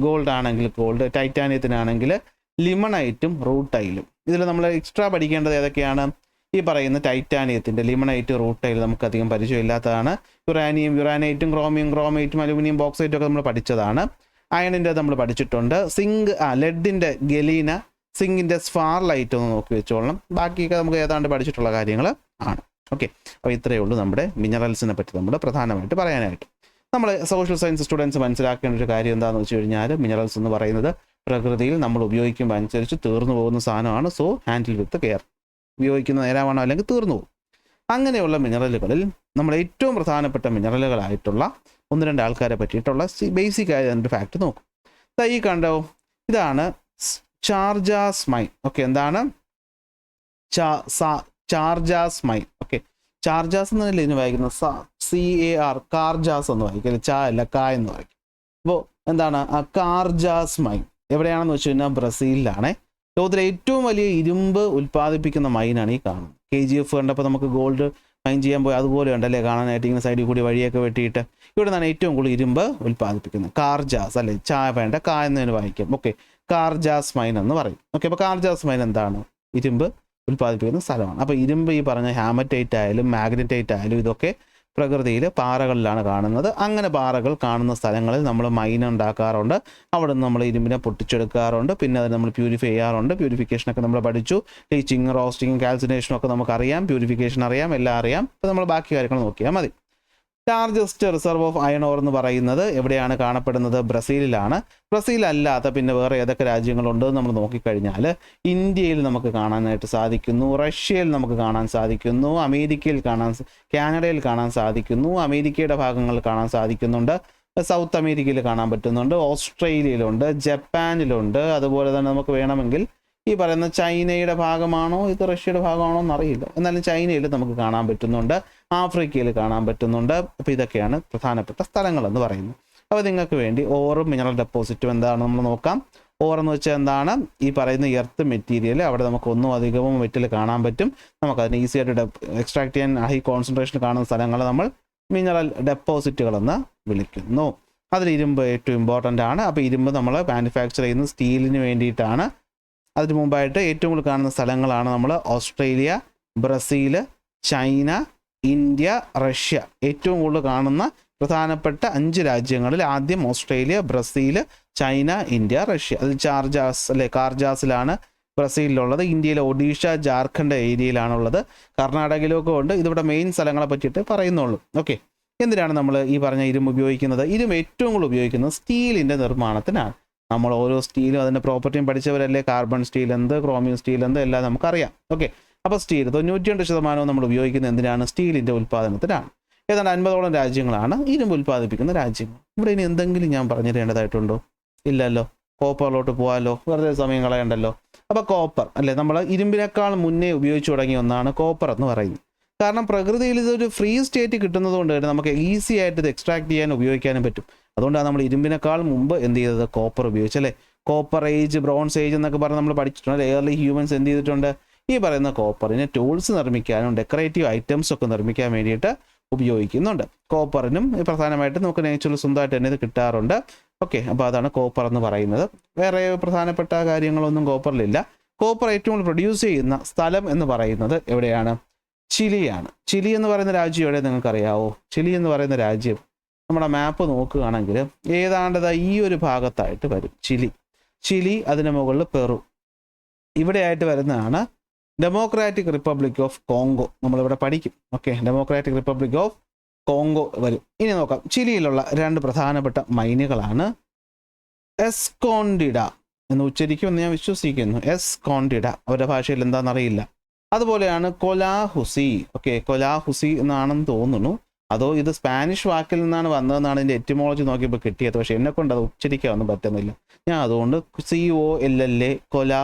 ഗോൾഡ് ആണെങ്കിൽ ഗോൾഡ്. ടൈറ്റാനിയത്തിനാണെങ്കിൽ ലിമണൈറ്റും റൂട്ടൈലും. ഇതിൽ നമ്മൾ എക്സ്ട്രാ പഠിക്കേണ്ടത് ഏതൊക്കെയാണ്? ഈ പറയുന്ന ടൈറ്റാനിയത്തിൻ്റെ ലിമണൈറ്റ്, റൂട്ടൈൽ നമുക്കധികം പരിചയമില്ലാത്തതാണ്. യുറാനൈറ്റും ക്രോമൈറ്റും അലൂമിനിയം ബോക്സൈറ്റും ഒക്കെ നമ്മൾ പഠിച്ചതാണ്. അയണിൻ്റെ നമ്മൾ പഠിച്ചിട്ടുണ്ട്. ലെഡിൻ്റെ ഗലീന, സിങ്കിൻ്റെ സ്ഫാർലൈറ്റ് ഒന്ന് നോക്കി വെച്ചോളണം. ബാക്കിയൊക്കെ നമുക്ക് ഏതാണ്ട് പഠിച്ചിട്ടുള്ള കാര്യങ്ങൾ ആണ്. ഓക്കെ, അപ്പോൾ ഇത്രയേ ഉള്ളൂ നമ്മുടെ മിനറൽസിനെ പറ്റി നമ്മൾ പ്രധാനമായിട്ട് പറയാനായിട്ട്. നമ്മൾ സോഷ്യൽ സയൻസ് സ്റ്റുഡൻസ് മനസ്സിലാക്കേണ്ട ഒരു കാര്യം എന്താണെന്ന് വെച്ച് കഴിഞ്ഞാൽ, മിനറൽസ് എന്ന് പറയുന്നത് പ്രകൃതിയിൽ നമ്മൾ ഉപയോഗിക്കുമ്പോൾ അനുസരിച്ച് തീർന്നു പോകുന്ന സാധനമാണ്. So handle with care. ഉപയോഗിക്കുന്ന നേരമാണോ അല്ലെങ്കിൽ തീർന്നു പോകും. അങ്ങനെയുള്ള മിനറലുകളിൽ നമ്മൾ ഏറ്റവും പ്രധാനപ്പെട്ട മിനറലുകളായിട്ടുള്ള 1-2 ആൾക്കാരെ പറ്റിയിട്ടുള്ള ബേസിക് ആയ രണ്ട് ഫാക്റ്റ് നോക്കും. ഈ കണ്ടോ, ഇതാണ് ചാർജാസ് മൈൻ. ഓക്കെ, എന്താണ് ചാർജാസ് മൈൻ? ഓക്കെ, ചാർജാസ് എന്നല്ലേ ഇതിന് വായിക്കുന്നത്? CAR, കാർജാസ് എന്ന് വായിക്കില്ല, അല്ല എന്ന് വായിക്കും. അപ്പോൾ എന്താണ് ആ കാർജാസ് മൈൻ? എവിടെയാണെന്ന് വെച്ച് കഴിഞ്ഞാൽ ബ്രസീലിലാണ്. ലോകത്തിലെ ഏറ്റവും വലിയ ഇരുമ്പ് ഉൽപ്പാദിപ്പിക്കുന്ന മൈനാണ് ഈ കാണുന്നത്. KGF കണ്ടപ്പോൾ നമുക്ക് ഗോൾഡ് മൈൻ ചെയ്യാൻ പോയി അതുപോലെ ഉണ്ടല്ലേ കാണാനായിട്ട്, ഇങ്ങനെ സൈഡിൽ കൂടി വഴിയൊക്കെ വെട്ടിയിട്ട്. ഇവിടെ നിന്നാണ് ഏറ്റവും കൂടുതൽ ഇരുമ്പ് ഉൽപ്പാദിപ്പിക്കുന്നത്. കാർജാസ് അല്ലേ, വേണ്ട എന്നതിന് വായിക്കാം. ഓക്കെ, കാർജാസ് മൈൻ എന്ന് പറയും. ഓക്കെ, അപ്പോൾ കാർജാസ് മൈൻ എന്താണ്? ഇരുമ്പ് ഉൽപ്പാദിപ്പിക്കുന്ന സ്ഥലമാണ്. അപ്പോൾ ഇരുമ്പ് ഈ പറഞ്ഞ ഹാമറ്റൈറ്റ് ആയാലും മാഗ്നറ്റൈറ്റ് ആയാലും ഇതൊക്കെ പ്രകൃതിയിൽ പാറകളിലാണ് കാണുന്നത്. അങ്ങനെ പാറകൾ കാണുന്ന സ്ഥലങ്ങളിൽ നമ്മൾ മൈൻ ഉണ്ടാക്കാറുണ്ട്. അവിടെ നിന്ന് നമ്മൾ ഇരുമ്പിനെ പൊട്ടിച്ചെടുക്കാറുണ്ട്. പിന്നെ അത് നമ്മൾ പ്യൂരിഫൈ ചെയ്യാറുണ്ട്. പ്യൂരിഫിക്കേഷനൊക്കെ നമ്മൾ പഠിച്ചു. ലീച്ചിങ്, റോസ്റ്റിങ്, കാൽസിനേഷനും ഒക്കെ നമുക്കറിയാം. പ്യൂരിഫിക്കേഷൻ അറിയാം, എല്ലാം അറിയാം. അപ്പോൾ നമ്മൾ ബാക്കി കാര്യങ്ങൾ നോക്കിയാൽ മതി. Largest reserve of iron or എന്ന് പറയുന്നത് എവിടെയാണ് കാണപ്പെടുന്നത്? ബ്രസീലിലാണ്. ബ്രസീലല്ലാത്ത പിന്നെ വേറെ ഏതൊക്കെ രാജ്യങ്ങളുണ്ട് നമ്മൾ നോക്കിക്കഴിഞ്ഞാൽ, ഇന്ത്യയിൽ നമുക്ക് കാണാനായിട്ട് സാധിക്കുന്നു, റഷ്യയിൽ നമുക്ക് കാണാൻ സാധിക്കുന്നു, അമേരിക്കയിൽ കാനഡയിൽ കാണാൻ സാധിക്കുന്നു, അമേരിക്കയുടെ ഭാഗങ്ങളിൽ കാണാൻ സാധിക്കുന്നുണ്ട്, സൗത്ത് അമേരിക്കയിൽ കാണാൻ പറ്റുന്നുണ്ട്, ഓസ്ട്രേലിയയിലുണ്ട്, ജപ്പാനിലുണ്ട്. അതുപോലെ തന്നെ നമുക്ക് വേണമെങ്കിൽ ഈ പറയുന്ന ചൈനയുടെ ഭാഗമാണോ ഇത് റഷ്യയുടെ ഭാഗമാണോ എന്നറിയില്ല, എന്നാലും ചൈനയിൽ നമുക്ക് കാണാൻ പറ്റുന്നുണ്ട്, ആഫ്രിക്കയിൽ കാണാൻ പറ്റുന്നുണ്ട്. അപ്പോൾ ഇതൊക്കെയാണ് പ്രധാനപ്പെട്ട സ്ഥലങ്ങളെന്ന് പറയുന്നത്. അപ്പോൾ നിങ്ങൾക്ക് വേണ്ടി ഓറും മിനറൽ ഡെപ്പോസിറ്റും എന്താണ് നമ്മൾ നോക്കാം. ഓറെന്ന് വെച്ചാൽ എന്താണ്? ഈ പറയുന്ന എർത്ത് മെറ്റീരിയൽ, അവിടെ നമുക്ക് ഒന്നും അധികവും മെറ്റൽ കാണാൻ പറ്റും. നമുക്കതിന് ഈസി ആയിട്ട് എക്സ്ട്രാക്ട് ചെയ്യാൻ ഹൈ കോൺസെൻട്രേഷൻ കാണുന്ന സ്ഥലങ്ങൾ നമ്മൾ മിനറൽ ഡെപ്പോസിറ്റുകളെന്ന് വിളിക്കുന്നു. അതിൽ ഇരുമ്പ് ഏറ്റവും ഇമ്പോർട്ടൻ്റ് ആണ്. അപ്പോൾ ഇരുമ്പ് നമ്മൾ മാനുഫാക്ചർ ചെയ്യുന്നത് സ്റ്റീലിന് വേണ്ടിയിട്ടാണ്. അതിന് മുമ്പായിട്ട് ഏറ്റവും കൂടുതൽ കാണുന്ന സ്ഥലങ്ങളാണ് നമ്മൾ Australia, Brazil, China, India, Russia. ഏറ്റവും കൂടുതൽ കാണുന്ന പ്രധാനപ്പെട്ട 5 രാജ്യങ്ങളിൽ ആദ്യം Australia, Brazil, China, India, Russia. അതിൽ കാർജാസിലാണ് ബ്രസീലിലുള്ളത്. ഇന്ത്യയിലെ ഒഡീഷ, ജാർഖണ്ഡ് ഏരിയയിലാണുള്ളത്. കർണാടകയിലൊക്കെ ഉണ്ട്. ഇതിവിടെ മെയിൻ സ്ഥലങ്ങളെ പറ്റിയിട്ട് പറയുന്നുള്ളൂ. ഓക്കെ, എന്തിനാണ് നമ്മൾ ഈ പറഞ്ഞ ഇരുമ്പ് ഉപയോഗിക്കുന്നത്? ഇരുമ്പ് ഏറ്റവും കൂടുതൽ ഉപയോഗിക്കുന്നത് സ്റ്റീലിൻ്റെ നിർമ്മാണത്തിനാണ്. നമ്മൾ ഓരോ സ്റ്റീലും അതിൻ്റെ പ്രോപ്പർട്ടിയും പഠിച്ചവരല്ലേ. കാർബൺ സ്റ്റീൽ എന്ത്, ക്രോമിയം സ്റ്റീൽ എന്ത് എല്ലാം നമുക്കറിയാം. ഓക്കെ, അപ്പോൾ സ്റ്റീൽ 92% നമ്മൾ ഉപയോഗിക്കുന്നത് എന്തിനാണ്? സ്റ്റീലിൻ്റെ ഉൽപ്പാദനത്തിനാണ്. ഏതാണ്ട് 50ഓളം രാജ്യങ്ങളാണ് ഇരുമ്പ് ഉൽപ്പാദിപ്പിക്കുന്ന രാജ്യങ്ങൾ. ഇവിടെ ഇനി എന്തെങ്കിലും ഞാൻ പറഞ്ഞു തരേണ്ടതായിട്ടുണ്ടോ? ഇല്ലല്ലോ. കോപ്പറിലോട്ട് പോകാമല്ലോ, വെറുതെ സമയം കളയണ്ടല്ലോ. അപ്പോൾ കോപ്പർ അല്ലേ, നമ്മൾ ഇരുമ്പിനേക്കാൾ മുന്നേ ഉപയോഗിച്ചു തുടങ്ങിയ ഒന്നാണ് കോപ്പർ എന്ന് പറയുന്നത്. കാരണം പ്രകൃതിയിൽ ഇതൊരു ഫ്രീ സ്റ്റേറ്റ് കിട്ടുന്നത് കൊണ്ട് തന്നെ നമുക്ക് ഈസി ആയിട്ട് ഇത് എക്സ്ട്രാക്ട് ചെയ്യാനും ഉപയോഗിക്കാനും പറ്റും. അതുകൊണ്ടാണ് നമ്മൾ ഇരുമ്പിനേക്കാൾ മുമ്പ് എന്ത് ചെയ്തത്? കോപ്പർ ഉപയോഗിച്ചല്ലേ. കോപ്പർ ഏജ്, ബ്രോൺസ് ഏജ് എന്നൊക്കെ പറഞ്ഞ് നമ്മൾ പഠിച്ചിട്ടുണ്ട്. ഏർലി ഹ്യൂമൻസ് എന്ത് ചെയ്തിട്ടുണ്ട്? ഈ പറയുന്ന കോപ്പറിനെ ടൂൾസ് നിർമ്മിക്കാനും ഡെക്കറേറ്റീവ് ഐറ്റംസ് ഒക്കെ നിർമ്മിക്കാൻ വേണ്ടിയിട്ട് ഉപയോഗിക്കുന്നുണ്ട്. കോപ്പറിനും പ്രധാനമായിട്ട് നമുക്ക് നേച്ചുറൽ സ്വന്തമായിട്ട് തന്നെ ഇത് കിട്ടാറുണ്ട്. ഓക്കെ, അപ്പോൾ അതാണ് കോപ്പർ എന്ന് പറയുന്നത്. വേറെ പ്രധാനപ്പെട്ട കാര്യങ്ങളൊന്നും കോപ്പറിലില്ല. കോപ്പർ ഏറ്റവും കൂടുതൽ പ്രൊഡ്യൂസ് ചെയ്യുന്ന സ്ഥലം എന്ന് പറയുന്നത് എവിടെയാണ്? ചിലിയാണ്. ചിലി എന്ന് പറയുന്ന രാജ്യം എവിടെ നിങ്ങൾക്കറിയാവോ? ചിലി എന്ന് പറയുന്ന രാജ്യം നമ്മുടെ മാപ്പ് നോക്കുകയാണെങ്കിൽ ഏതാണ്ടത് ഈ ഒരു ഭാഗത്തായിട്ട് വരും ചിലി. അതിന് മുകളിൽ പെറു. ഇവിടെയായിട്ട് വരുന്നതാണ് ഡെമോക്രാറ്റിക് റിപ്പബ്ലിക് ഓഫ് കോങ്കോ. നമ്മളിവിടെ പഠിക്കും. Okay, democratic republic of Congo വരും. ഇനി നോക്കാം. ചിലിയിലുള്ള 2 പ്രധാനപ്പെട്ട മൈനുകളാണ് എസ്കോണ്ടിഡ എന്ന് ഉച്ചരിക്കുമെന്ന് ഞാൻ വിശ്വസിക്കുന്നു. എസ്കോണ്ടിഡ അവരുടെ ഭാഷയിൽ എന്താണെന്നറിയില്ല. അതുപോലെയാണ് കൊലാഹുസി. ഓക്കെ, കൊലാഹുസി എന്നാണെന്ന് തോന്നുന്നു. അതോ ഇത് സ്പാനിഷ് വാക്കിൽ നിന്നാണ് വന്നതെന്നാണ് ഇതിൻ്റെ എറ്റിമോളജി നോക്കിയപ്പോൾ കിട്ടിയത്. പക്ഷേ എന്നെക്കൊണ്ട് അത് ഉച്ചരിക്കാനൊന്നും പറ്റുന്നില്ല. ഞാൻ അതുകൊണ്ട് COLLA കൊല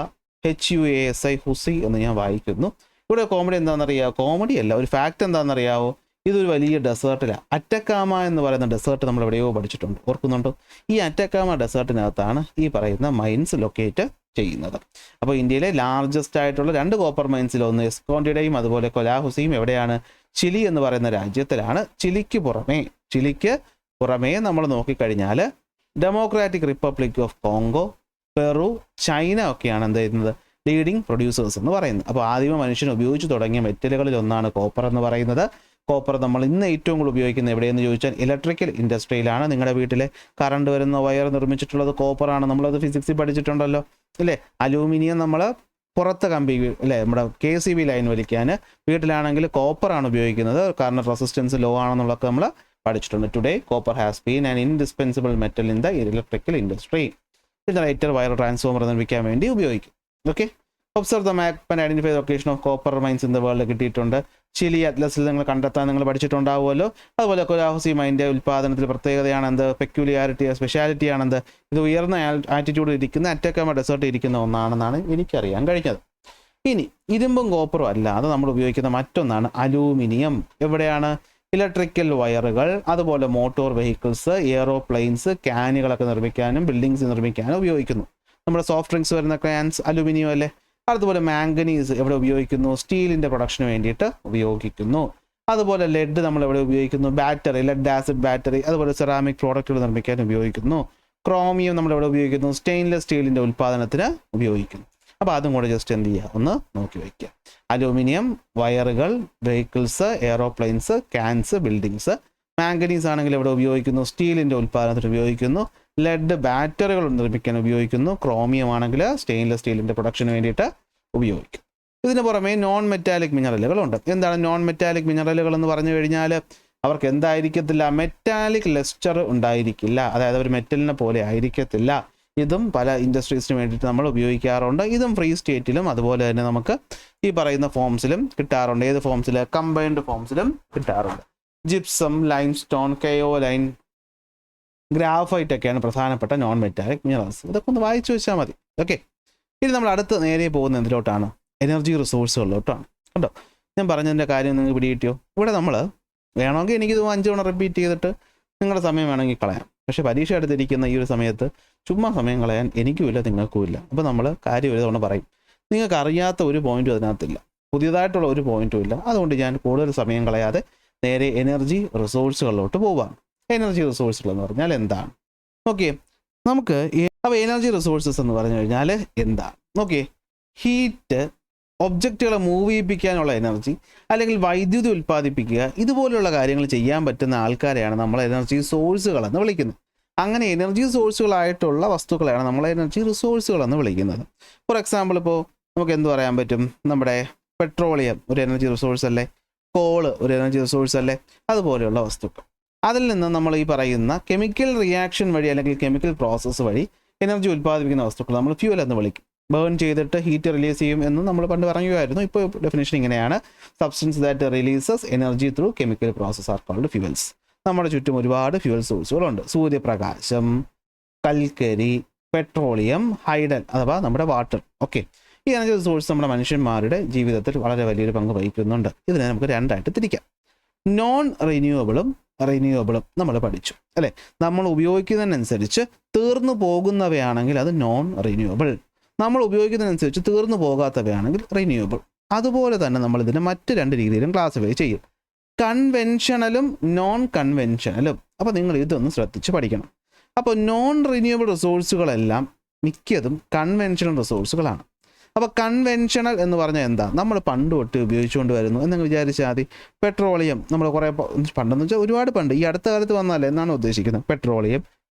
HUASI ഹുസി എന്ന് ഞാൻ വായിക്കുന്നു. ഇവിടെ കോമഡി എന്താണെന്നറിയാമോ? കോമഡി അല്ല, ഒരു ഫാക്റ്റ് എന്താണെന്നറിയാമോ? ഇതൊരു വലിയ ഡെസേർട്ടിലാണ്. അറ്റക്കാമ എന്ന് പറയുന്ന ഡെസേർട്ട് നമ്മൾ എവിടെയോ പഠിച്ചിട്ടുണ്ട്, ഓർക്കുന്നുണ്ടോ? ഈ അറ്റക്കാമ ഡെസേർട്ടിനകത്താണ് ഈ പറയുന്ന മൈൻസ് ലൊക്കേറ്റ് ചെയ്യുന്നത്. അപ്പോൾ ഇന്ത്യയിലെ ലാർജസ്റ്റ് ആയിട്ടുള്ള 2 കോപ്പർ മൈൻസിൽ ഒന്ന് എസ്കോണ്ടിഡയും അതുപോലെ കൊലാഹുസിയും എവിടെയാണ്? ചിലി എന്ന് പറയുന്ന രാജ്യത്തിലാണ്. ചിലിക്ക് പുറമേ നമ്മൾ നോക്കിക്കഴിഞ്ഞാൽ democratic republic of Congo, Peru, China ഒക്കെയാണ് എന്ത് ചെയ്യുന്നത്? ലീഡിങ് പ്രൊഡ്യൂസേഴ്സ് എന്ന് പറയുന്നത്. അപ്പോൾ ആദിമ മനുഷ്യൻ ഉപയോഗിച്ച് തുടങ്ങിയ മെറ്റലുകളിൽ ഒന്നാണ് കോപ്പർ എന്ന് പറയുന്നത്. കോപ്പർ നമ്മൾ ഇന്ന് ഏറ്റവും കൂടുതൽ ഉപയോഗിക്കുന്നത് എവിടെയെന്ന് ചോദിച്ചാൽ ഇലക്ട്രിക്കൽ ഇൻഡസ്ട്രിയിലാണ്. നിങ്ങളുടെ വീട്ടിലെ കറണ്ട് വരുന്ന വയർ നിർമ്മിച്ചിട്ടുള്ളത് കോപ്പറാണ്. നമ്മളത് ഫിസിക്സിൽ പഠിച്ചിട്ടുണ്ടല്ലോ അല്ലേ. അലൂമിനിയം നമ്മൾ പുറത്ത് കമ്പി അല്ലേ, നമ്മുടെ KCB ലൈൻ വലിക്കാൻ. വീട്ടിലാണെങ്കിൽ കോപ്പറാണ് ഉപയോഗിക്കുന്നത്, കാരണം റെസിസ്റ്റൻസ് ലോ ആണെന്നുള്ളതൊക്കെ നമ്മൾ പഠിച്ചിട്ടുണ്ട്. Today copper has been an indispensable metal in the electrical industry. Generator, wire, transformer നിർമ്മിക്കാൻ വേണ്ടി ഉപയോഗിക്കും. Okay, observe the map and identify location of copper mines in the world കിട്ടിയിട്ടുണ്ട്. ചിലി അറ്റ്ലസിൽ നിങ്ങൾ കണ്ടെത്താൻ നിങ്ങൾ പഠിച്ചിട്ടുണ്ടാവുമല്ലോ. അതുപോലെ കൊലാഹുസി മൈൻ്റെ ഉൽപ്പാദനത്തിൽ പ്രത്യേകതയാണ് എന്ത്? പെക്യുലിയാരിറ്റി, സ്പെഷ്യാലിറ്റി ആണെന്ത്? ഇത് ഉയർന്ന ആറ്റിറ്റ്യൂഡിൽ ഇരിക്കുന്ന അറ്റക്കാമ ഡെസേർട്ട് ഇരിക്കുന്ന ഒന്നാണെന്നാണ് എനിക്കറിയാൻ കഴിഞ്ഞത്. ഇനി ഇരുമ്പും കോപ്പറും അല്ലാതെ നമ്മൾ ഉപയോഗിക്കുന്ന മറ്റൊന്നാണ് അലൂമിനിയം. എവിടെയാണ്? ഇലക്ട്രിക്കൽ വയറുകൾ, അതുപോലെ മോട്ടോർ വെഹിക്കിൾസ്, എയറോപ്ലെയിൻസ്, ക്യാനുകളൊക്കെ നിർമ്മിക്കാനും ബിൽഡിങ്സ് നിർമ്മിക്കാനും ഉപയോഗിക്കുന്നു. നമ്മുടെ സോഫ്റ്റ് ഡ്രിങ്ക്സ് വരുന്ന ക്യാൻസ് അലൂമിനിയം അല്ലേ. അതുപോലെ മാംഗനീസ് എവിടെ ഉപയോഗിക്കുന്നു? സ്റ്റീലിൻ്റെ പ്രൊഡക്ഷന് വേണ്ടിയിട്ട് ഉപയോഗിക്കുന്നു. അതുപോലെ ലെഡ് നമ്മൾ എവിടെ ഉപയോഗിക്കുന്നു? ബാറ്ററി, ലെഡ് ആസിഡ് ബാറ്ററി, അതുപോലെ സെറാമിക് പ്രോഡക്റ്റുകൾ നിർമ്മിക്കാൻ ഉപയോഗിക്കുന്നു. ക്രോമിയം നമ്മൾ എവിടെ ഉപയോഗിക്കുന്നു? സ്റ്റെയിൻലെസ് സ്റ്റീലിൻ്റെ ഉൽപ്പാദനത്തിന് ഉപയോഗിക്കുന്നു. അപ്പോൾ അതും കൂടെ ജസ്റ്റ് എന്ത് ചെയ്യുക, ഒന്ന് നോക്കി വയ്ക്കുക. അലൂമിനിയം വയറുകൾ, vehicles, aeroplanes, cans, buildings. Manganese ആണെങ്കിൽ എവിടെ ഉപയോഗിക്കുന്നു? സ്റ്റീലിൻ്റെ ഉൽപ്പാദനത്തിന് ഉപയോഗിക്കുന്നു. ലെഡ് ബാറ്ററികൾ നിർമ്മിക്കാൻ ഉപയോഗിക്കുന്നു. ക്രോമിയം ആണെങ്കിൽ സ്റ്റെയിൻലെസ് സ്റ്റീലിൻ്റെ പ്രൊഡക്ഷന് വേണ്ടിയിട്ട് ഉപയോഗിക്കും. ഇതിന് പുറമെ നോൺ മെറ്റാലിക് മിനറലുകളുണ്ട്. എന്താണ് നോൺ മെറ്റാലിക് മിനറലുകൾ എന്ന് പറഞ്ഞു കഴിഞ്ഞാൽ അവർക്ക് എന്തായിരിക്കത്തില്ല? മെറ്റാലിക് ലെസ്റ്റർ ഉണ്ടായിരിക്കില്ല. അതായത് ഒരു മെറ്റലിനെ പോലെ ആയിരിക്കത്തില്ല. ഇതും പല ഇൻഡസ്ട്രീസിന് വേണ്ടിയിട്ട് നമ്മൾ ഉപയോഗിക്കാറുണ്ട്. ഇതും ഫ്രീ സ്റ്റേറ്റിലും അതുപോലെ തന്നെ നമുക്ക് ഈ പറയുന്ന ഫോംസിലും കിട്ടാറുണ്ട്. ഏത് ഫോംസിൽ? കമ്പൈൻഡ് ഫോംസിലും കിട്ടാറുണ്ട്. ജിപ്സം, ലൈംസ്റ്റോൺ, കയോലൈൻ, ഗ്രാഫൈറ്റ് ഒക്കെയാണ് പ്രധാനപ്പെട്ട നോൺ മെറ്റാലിക് മിനറൽസ്. ഇതൊക്കെ ഒന്ന് വായിച്ചു വെച്ചാൽ മതി. ഓക്കെ, ഇനി നമ്മൾ അടുത്ത് നേരെ പോകുന്ന എന്തിലോട്ടാണ്? എനർജി റിസോഴ്സുകളിലോട്ടാണ്. കേട്ടോ, ഞാൻ പറഞ്ഞതിൻ്റെ കാര്യം നിങ്ങൾക്ക് പിടികിട്ടിയോ? ഇവിടെ നമ്മൾ വേണമെങ്കിൽ എനിക്കിത് 5 തവണ റിപ്പീറ്റ് ചെയ്തിട്ട് നിങ്ങളുടെ സമയം വേണമെങ്കിൽ കളയാം. പക്ഷേ പരീക്ഷ എടുത്തിരിക്കുന്ന ഈ ഒരു സമയത്ത് ചുമ്മാ സമയം കളയാൻ എനിക്കുമില്ല, നിങ്ങൾക്കുമില്ല. അപ്പോൾ നമ്മൾ കാര്യം ഒരു തവണ പറയും. നിങ്ങൾക്ക് അറിയാത്ത ഒരു പോയിന്റും അതിനകത്തില്ല, പുതിയതായിട്ടുള്ള ഒരു പോയിന്റും ഇല്ല. അതുകൊണ്ട് ഞാൻ കൂടുതൽ സമയം കളയാതെ നേരെ എനർജി റിസോഴ്സുകളിലോട്ട് പോവാം. എനർജി റിസോഴ്സുകൾ എന്ന് പറഞ്ഞാൽ എന്താണ്? ഓക്കെ, നമുക്ക് അപ്പോൾ എനർജി റിസോഴ്സസ് എന്ന് പറഞ്ഞു കഴിഞ്ഞാൽ എന്താണ്? ഓക്കെ, ഹീറ്റ്, ഒബ്ജക്റ്റുകളെ മൂവ് ചെയ്യിപ്പിക്കാനുള്ള എനർജി, അല്ലെങ്കിൽ വൈദ്യുതി ഉൽപ്പാദിപ്പിക്കുക, ഇതുപോലുള്ള കാര്യങ്ങൾ ചെയ്യാൻ പറ്റുന്ന ആൾക്കാരെയാണ് നമ്മൾ എനർജി സോഴ്സുകളെന്ന് വിളിക്കുന്നത്. അങ്ങനെ എനർജി സോഴ്സുകളായിട്ടുള്ള വസ്തുക്കളെയാണ് നമ്മൾ എനർജി റിസോഴ്സുകളെന്ന് വിളിക്കുന്നത്. ഫോർ എക്സാമ്പിൾ ഇപ്പോൾ നമുക്ക് എന്ത് പറയാൻ പറ്റും, നമ്മുടെ പെട്രോളിയം ഒരു എനർജി റിസോഴ്സ് അല്ലേ, കോള് ഒരു എനർജി റിസോഴ്സ് അല്ലേ, അതുപോലെയുള്ള വസ്തുക്കൾ. അതിൽ നിന്ന് നമ്മൾ ഈ പറയുന്ന കെമിക്കൽ റിയാക്ഷൻ വഴി അല്ലെങ്കിൽ കെമിക്കൽ പ്രോസസ്സ് വഴി എനർജി ഉൽപ്പാദിപ്പിക്കുന്ന വസ്തുക്കൾ നമ്മൾ ഫ്യൂവൽ എന്ന് വിളിക്കും. ബേൺ ചെയ്തിട്ട് ഹീറ്റ് റിലീസ് ചെയ്യും എന്ന് നമ്മൾ പണ്ട് പറയുമായിരുന്നു. ഇപ്പോൾ ഡെഫിനേഷൻ ഇങ്ങനെയാണ്: substance that releases energy through chemical process are called fuels. നമ്മുടെ ചുറ്റും ഒരുപാട് ഫ്യൂവൽ സോഴ്സുകളുണ്ട്. സൂര്യപ്രകാശം, കൽക്കരി, പെട്രോളിയം, ഹൈഡൽ അഥവാ നമ്മുടെ വാട്ടർ. ഓക്കെ, ഈ എനർജി സോഴ്സ് നമ്മുടെ മനുഷ്യന്മാരുടെ ജീവിതത്തിൽ വളരെ വലിയൊരു പങ്ക് വഹിക്കുന്നുണ്ട്. ഇതിനെ നമുക്ക് രണ്ടായിട്ട് തിരിക്കാം. നോൺ റിന്യൂവബിളും റിന്യൂവബിളും നമ്മൾ പഠിച്ചു അല്ലേ. നമ്മൾ ഉപയോഗിക്കുന്നതിനനുസരിച്ച് തീർന്നു പോകുന്നവയാണെങ്കിൽ അത് നോൺ റിന്യൂവബിൾ, നമ്മൾ ഉപയോഗിക്കുന്നതിനനുസരിച്ച് തീർന്നു പോകാത്തവയാണെങ്കിൽ റിന്യൂവബിൾ. അതുപോലെ തന്നെ നമ്മൾ ഇതിനെ മറ്റ് രണ്ട് രീതിയിലും ക്ലാസിഫൈ ചെയ്യും: കൺവെൻഷണലും നോൺ കൺവെൻഷണലും. അപ്പോൾ നിങ്ങൾ ഇതൊന്ന് ശ്രദ്ധിച്ച് പഠിക്കണം. അപ്പോൾ നോൺ റിന്യൂവബിൾ റിസോഴ്സുകളെല്ലാം മിക്കതും കൺവെൻഷണൽ റിസോഴ്സുകളാണ്. അപ്പോൾ കൺവെൻഷണൽ എന്ന് പറഞ്ഞാൽ എന്താ, നമ്മൾ പണ്ട് തൊട്ട് ഉപയോഗിച്ചുകൊണ്ട് വരുന്നു എന്നങ്ങ് വിചാരിച്ചാൽ മതി. പെട്രോളിയം നമ്മൾ കുറേ പണ്ടെന്ന് വെച്ചാൽ ഒരുപാട് പണ്ട്, ഈ അടുത്ത കാലത്ത് വന്നല്ലേ എന്നാണ് ഉദ്ദേശിക്കുന്നത്. പെട്രോളിയം,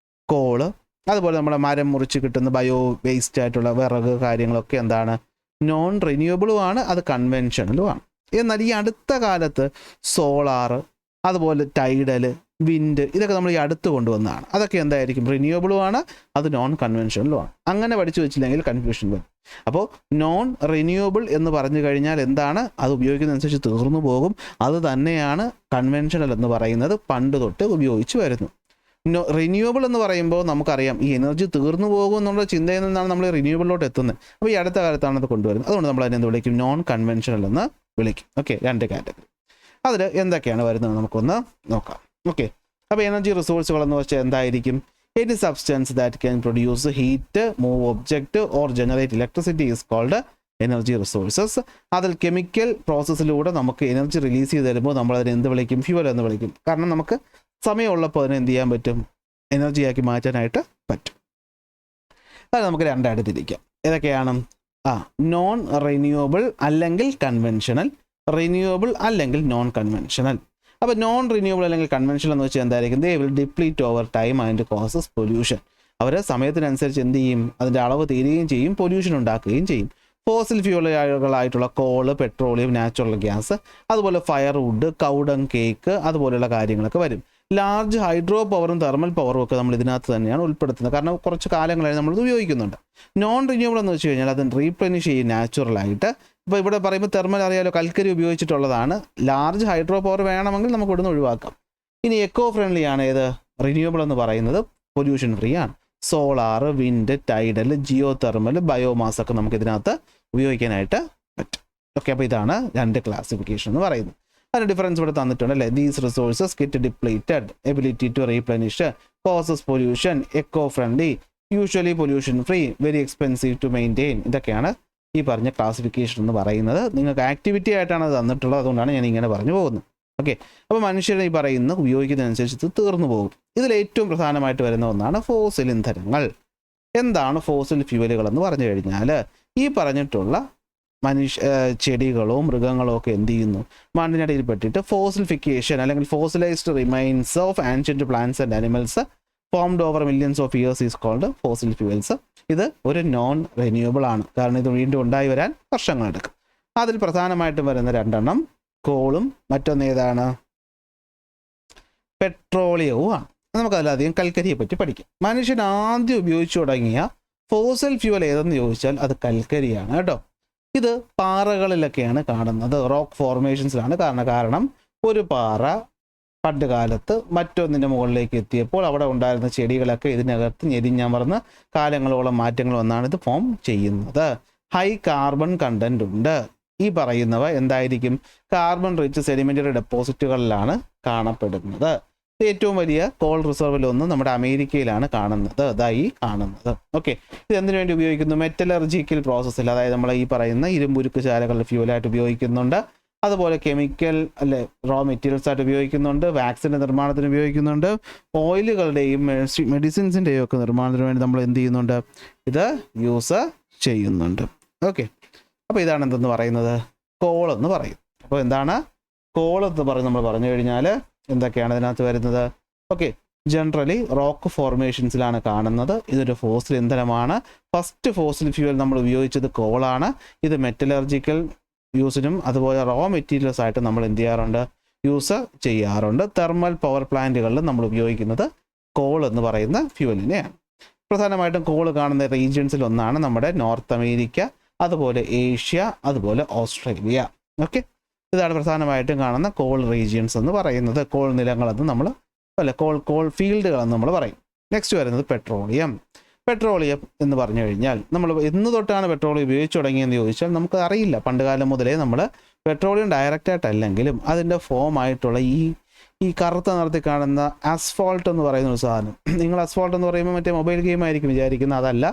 കോള്, അതുപോലെ നമ്മുടെ മരം മുറിച്ച് കിട്ടുന്ന ബയോ വേസ്റ്റ് ആയിട്ടുള്ള വിറക് കാര്യങ്ങളൊക്കെ എന്താണ്, നോൺ റിന്യൂവബിളുമാണ്, അത് കൺവെൻഷണലുമാണ്. എന്നാൽ ഈ അടുത്ത കാലത്ത് സോളാർ, അതുപോലെ ടൈഡൽ, വിൻഡ്, ഇതൊക്കെ നമ്മൾ ഈ അടുത്ത് കൊണ്ടുവന്നതാണ്. അതൊക്കെ എന്തായിരിക്കും, റിന്യൂവബിളുമാണ്, അത് നോൺ കൺവെൻഷണലുമാണ്. അങ്ങനെ പഠിച്ചു വെച്ചില്ലെങ്കിൽ കൺഫ്യൂഷൻ വരും. അപ്പോൾ നോൺ റിന്യൂവബിൾ എന്ന് പറഞ്ഞു കഴിഞ്ഞാൽ എന്താണ്, അത് ഉപയോഗിക്കുന്നതനുസരിച്ച് തീർന്നു പോകും. അത് തന്നെയാണ് കൺവെൻഷണൽ എന്ന് പറയുന്നത്, പണ്ട് തൊട്ട് ഉപയോഗിച്ച് വരുന്നു. റിന്യൂവബിൾ എന്ന് പറയുമ്പോൾ നമുക്കറിയാം ഈ എനർജി തീർന്നു പോകും എന്നുള്ള ചിന്തയിൽ നിന്നാണ് നമ്മൾ റിന്യൂവബിളിലോട്ട് എത്തുന്നത്. അപ്പോൾ ഈ അടുത്ത കാലത്താണ് അത് കൊണ്ടുവരുന്നത്. അതുകൊണ്ട് നമ്മൾ അതിനെ എന്ത് വിളിക്കും, നോൺ കൺവെൻഷണൽ എന്ന് വിളിക്കും. ഓക്കെ, രണ്ട് കാറ്റഗറി. അതിൽ എന്തൊക്കെയാണ് വരുന്നത് നമുക്കൊന്ന് നോക്കാം. ഓക്കെ, അപ്പോൾ എനർജി റിസോഴ്സുകൾ എന്ന് വെച്ചാൽ എന്തായിരിക്കും, any substance that can produce heat, move object or generate electricity is called energy resources. അതിൽ കെമിക്കൽ പ്രോസസ്സിലൂടെ നമുക്ക് എനർജി റിലീസ് ചെയ്ത് തരുമ്പോൾ നമ്മൾ അതിനെ എന്ത് വിളിക്കും, ഫ്യൂവൽ എന്ന് വിളിക്കും. കാരണം നമുക്ക് സമയമുള്ളപ്പോൾ അതിനെ എന്ത് ചെയ്യാൻ പറ്റും, എനർജിയാക്കി മാറ്റാനായിട്ട് പറ്റും. അത് നമുക്ക് രണ്ടായിട്ട് തിരിക്കാം. ഏതൊക്കെയാണ്, നോൺ റിന്യൂവബിൾ അല്ലെങ്കിൽ കൺവെൻഷണൽ, റിന്യൂവബിൾ അല്ലെങ്കിൽ നോൺ കൺവെൻഷണൽ. അപ്പോൾ നോൺ റിന്യൂവബിൾ അല്ലെങ്കിൽ കൺവെൻഷണൽ എന്ന് വെച്ചാൽ എന്തായിരിക്കും, they will deplete over time and causes pollution. അവർ സമയത്തിനനുസരിച്ച് എന്ത് ചെയ്യും, അതിൻ്റെ അളവ് തീരുകയും ചെയ്യും, പൊല്യൂഷൻ ഉണ്ടാക്കുകയും ചെയ്യും. ഫോസിൽ ഫ്യൂലുകളായിട്ടുള്ള കോള്, പെട്രോളിയം, നാച്ചുറൽ ഗ്യാസ്, അതുപോലെ ഫയർവുഡ്, കൗഡങ് കേക്ക്, അതുപോലെയുള്ള കാര്യങ്ങളൊക്കെ വരും. ലാർജ് ഹൈഡ്രോ പവറും തെർമൽ പവറും ഒക്കെ നമ്മൾ ഇതിനകത്ത് തന്നെയാണ് ഉൾപ്പെടുത്തുന്നത്. കാരണം കുറച്ച് കാലങ്ങളായി നമ്മളിത് ഉപയോഗിക്കുന്നുണ്ട്. നോൺ റിന്യൂവബിൾ എന്ന് വെച്ച് കഴിഞ്ഞാൽ അത് റീപ്ലനിഷ് ചെയ്യും നാച്ചുറലായിട്ട്. ഇപ്പോൾ ഇവിടെ പറയുമ്പോൾ തെർമൽ അറിയാലോ, കൽക്കരി ഉപയോഗിച്ചിട്ടുള്ളതാണ്. ലാർജ് ഹൈഡ്രോ പവർ വേണമെങ്കിൽ നമുക്ക് ഇവിടുന്ന് ഒഴിവാക്കാം. ഇനി എക്കോ ഫ്രണ്ട്ലി ആണ് ഏത്, റിന്യൂവബിൾ എന്ന് പറയുന്നത് പൊല്യൂഷൻ ഫ്രീ ആണ്. Solar, wind, tidal, geothermal, biomass ഒക്കെ നമുക്ക് ഇതിനകത്ത് ഉപയോഗിക്കാനായിട്ട് പറ്റും. ഓക്കെ, അപ്പോൾ ഇതാണ് രണ്ട് ക്ലാസിഫിക്കേഷൻ എന്ന് പറയുന്നത്. അതിന് ഡിഫറൻസ് ഇവിടെ തന്നിട്ടുണ്ട് അല്ലേ. These resources get depleted, ability to replenish, causes pollution, eco friendly, usually pollution free, very expensive to maintain. ഇതൊക്കെയാണ് ഈ പറഞ്ഞ ക്ലാസിഫിക്കേഷൻ എന്ന് പറയുന്നത്. നിങ്ങൾക്ക് ആക്ടിവിറ്റി ആയിട്ടാണ് അത് തന്നിട്ടുള്ളത്, അതുകൊണ്ടാണ് ഞാൻ ഇങ്ങനെ പറഞ്ഞു പോകുന്നത്. ഓക്കെ, അപ്പോൾ മനുഷ്യരെ ഈ പറയുന്ന ഉപയോഗിക്കുന്നതനുസരിച്ച് ഇത് തീർന്നു പോകും. ഇതിൽ ഏറ്റവും പ്രധാനമായിട്ട് വരുന്ന ഒന്നാണ് ഫോസിൽ ഇന്ധനങ്ങൾ. എന്താണ് ഫോസിൽ ഫ്യൂവലുകൾ എന്ന് പറഞ്ഞു കഴിഞ്ഞാൽ, ഈ പറഞ്ഞിട്ടുള്ള ചെടികളോ മൃഗങ്ങളോ ഒക്കെ എന്ത് ചെയ്യുന്നു, മണ്ണിനടിയിൽ പെട്ടിട്ട് ഫോസിലിഫിക്കേഷൻ അല്ലെങ്കിൽ fossilized remains of ancient plants and animals formed over millions of years is called fossil fuels. ഇത് ഒരു നോൺ റിന്യൂവബിൾ ആണ്, കാരണം ഇത് വീണ്ടും ഉണ്ടായി വരാൻ വർഷങ്ങളെടുക്കും. അതിൽ പ്രധാനമായിട്ടും വരുന്ന രണ്ടെണ്ണം കോളും മറ്റൊന്ന് ഏതാണ്, പെട്രോളിയവുമാണ്. നമുക്കതിലധികം കൽക്കരിയെ പറ്റി പഠിക്കാം. മനുഷ്യൻ ആദ്യം ഉപയോഗിച്ചു തുടങ്ങിയ ഫോസിൽ ഫ്യൂവൽ ഏതെന്ന് ചോദിച്ചാൽ അത് കൽക്കരിയാണ് കേട്ടോ. ഇത് പാറകളിലൊക്കെയാണ് കാണുന്നത്, റോക്ക് ഫോർമേഷൻസിലാണ്. കാരണം ഒരു പാറ പണ്ട് കാലത്ത് മറ്റൊന്നിൻ്റെ മുകളിലേക്ക് എത്തിയപ്പോൾ അവിടെ ഉണ്ടായിരുന്ന ചെടികളൊക്കെ ഇതിനകത്ത് ഞെരിഞ്ഞമർന്ന് കാലങ്ങളോളം മാറ്റങ്ങൾ വന്നാണ് ഇത് ഫോം ചെയ്യുന്നത്. ഹൈ കാർബൺ കണ്ടന്റ് ഉണ്ട്. ഈ പറയുന്നവ എന്തായിരിക്കും, കാർബൺ റിച്ച് സെഡിമെന്ററി ഡെപ്പോസിറ്റുകളിലാണ് കാണപ്പെടുന്നത്. ഏറ്റവും വലിയ കോൾ റിസർവിലൊന്നും നമ്മുടെ അമേരിക്കയിലാണ് കാണുന്നത്, ഇതായി കാണുന്നത്. ഓക്കെ, ഇത് എന്തിനു വേണ്ടി ഉപയോഗിക്കുന്നു, മെറ്റലർജിക്കൽ പ്രോസസ്സിൽ, അതായത് നമ്മൾ ഈ പറയുന്ന ഇരുമ്പുരുക്ക് ശാലകളുടെ ഫ്യൂവലായിട്ട് ഉപയോഗിക്കുന്നുണ്ട്. അതുപോലെ കെമിക്കൽ അല്ലെ റോ മെറ്റീരിയൽസ് ആയിട്ട് ഉപയോഗിക്കുന്നുണ്ട്, വാക്സിൻ്റെ നിർമ്മാണത്തിന് ഉപയോഗിക്കുന്നുണ്ട്, ഓയിലുകളുടെയും മെഡിസിൻസിൻ്റെയും ഒക്കെ നിർമ്മാണത്തിന് വേണ്ടി നമ്മൾ എന്ത് ചെയ്യുന്നുണ്ട്, ഇത് യൂസ് ചെയ്യുന്നുണ്ട്. ഓക്കെ, അപ്പോൾ ഇതാണ് എന്തെന്ന് പറയുന്നത്, കോൾ എന്ന് പറയും. അപ്പോൾ എന്താണ് കോൾ എന്ന് പറഞ്ഞ് നമ്മൾ പറഞ്ഞു കഴിഞ്ഞാൽ എന്തൊക്കെയാണ് ഇതിനകത്ത് വരുന്നത്? ഓക്കെ, ജനറലി റോക്ക് ഫോർമേഷൻസിലാണ് കാണുന്നത്. ഇതൊരു ഫോസിൽ ഇന്ധനമാണ്. ഫസ്റ്റ് ഫോസിൽ ഫ്യൂവൽ നമ്മൾ ഉപയോഗിച്ചത് കോളാണ്. ഇത് മെറ്റലർജിക്കൽ യൂസിനും അതുപോലെ റോ മെറ്റീരിയൽസ് ആയിട്ട് നമ്മൾ എന്ത് ചെയ്യാറുണ്ട്, യൂസ് ചെയ്യാറുണ്ട്. തെർമൽ പവർ പ്ലാന്റുകളിൽ നമ്മൾ ഉപയോഗിക്കുന്നത് കോൾ എന്ന് പറയുന്ന ഫ്യൂവലിനെയാണ്. പ്രധാനമായിട്ടും കോൾ കാണുന്ന റീജിയൻസിൽ ഒന്നാണ് നമ്മുടെ നോർത്ത് അമേരിക്ക, അതുപോലെ ഏഷ്യ, അതുപോലെ ഓസ്ട്രേലിയ. ഓക്കെ, ഇതാണ് പ്രധാനമായിട്ടും കാണുന്ന കോൾ റീജിയൻസ് എന്ന് പറയുന്നത്. കോൾ നിലങ്ങളെന്ന് നമ്മൾ കോൾ ഫീൽഡുകളെന്ന് നമ്മൾ പറയും. നെക്സ്റ്റ് വരുന്നത് പെട്രോളിയം. പെട്രോളിയം എന്ന് പറഞ്ഞു കഴിഞ്ഞാൽ നമ്മൾ എന്ന് തൊട്ടാണ് പെട്രോളിയം ഉപയോഗിച്ച് തുടങ്ങിയെന്ന് ചോദിച്ചാൽ നമുക്ക് അറിയില്ല. പണ്ട് കാലം മുതലേ നമ്മൾ പെട്രോളിയം ഡയറക്റ്റായിട്ടല്ലെങ്കിലും അതിൻ്റെ ഫോം ആയിട്ടുള്ള ഈ കറുത്ത നിറത്തിൽ കാണുന്ന അസ്ഫോൾട്ട് എന്ന് പറയുന്ന ഒരു സാധനം, നിങ്ങൾ അസ്ഫോൾട്ട് എന്ന് പറയുമ്പോൾ മറ്റേ മൊബൈൽ ഗെയിം ആയിരിക്കും വിചാരിക്കുന്നത്. അതല്ല,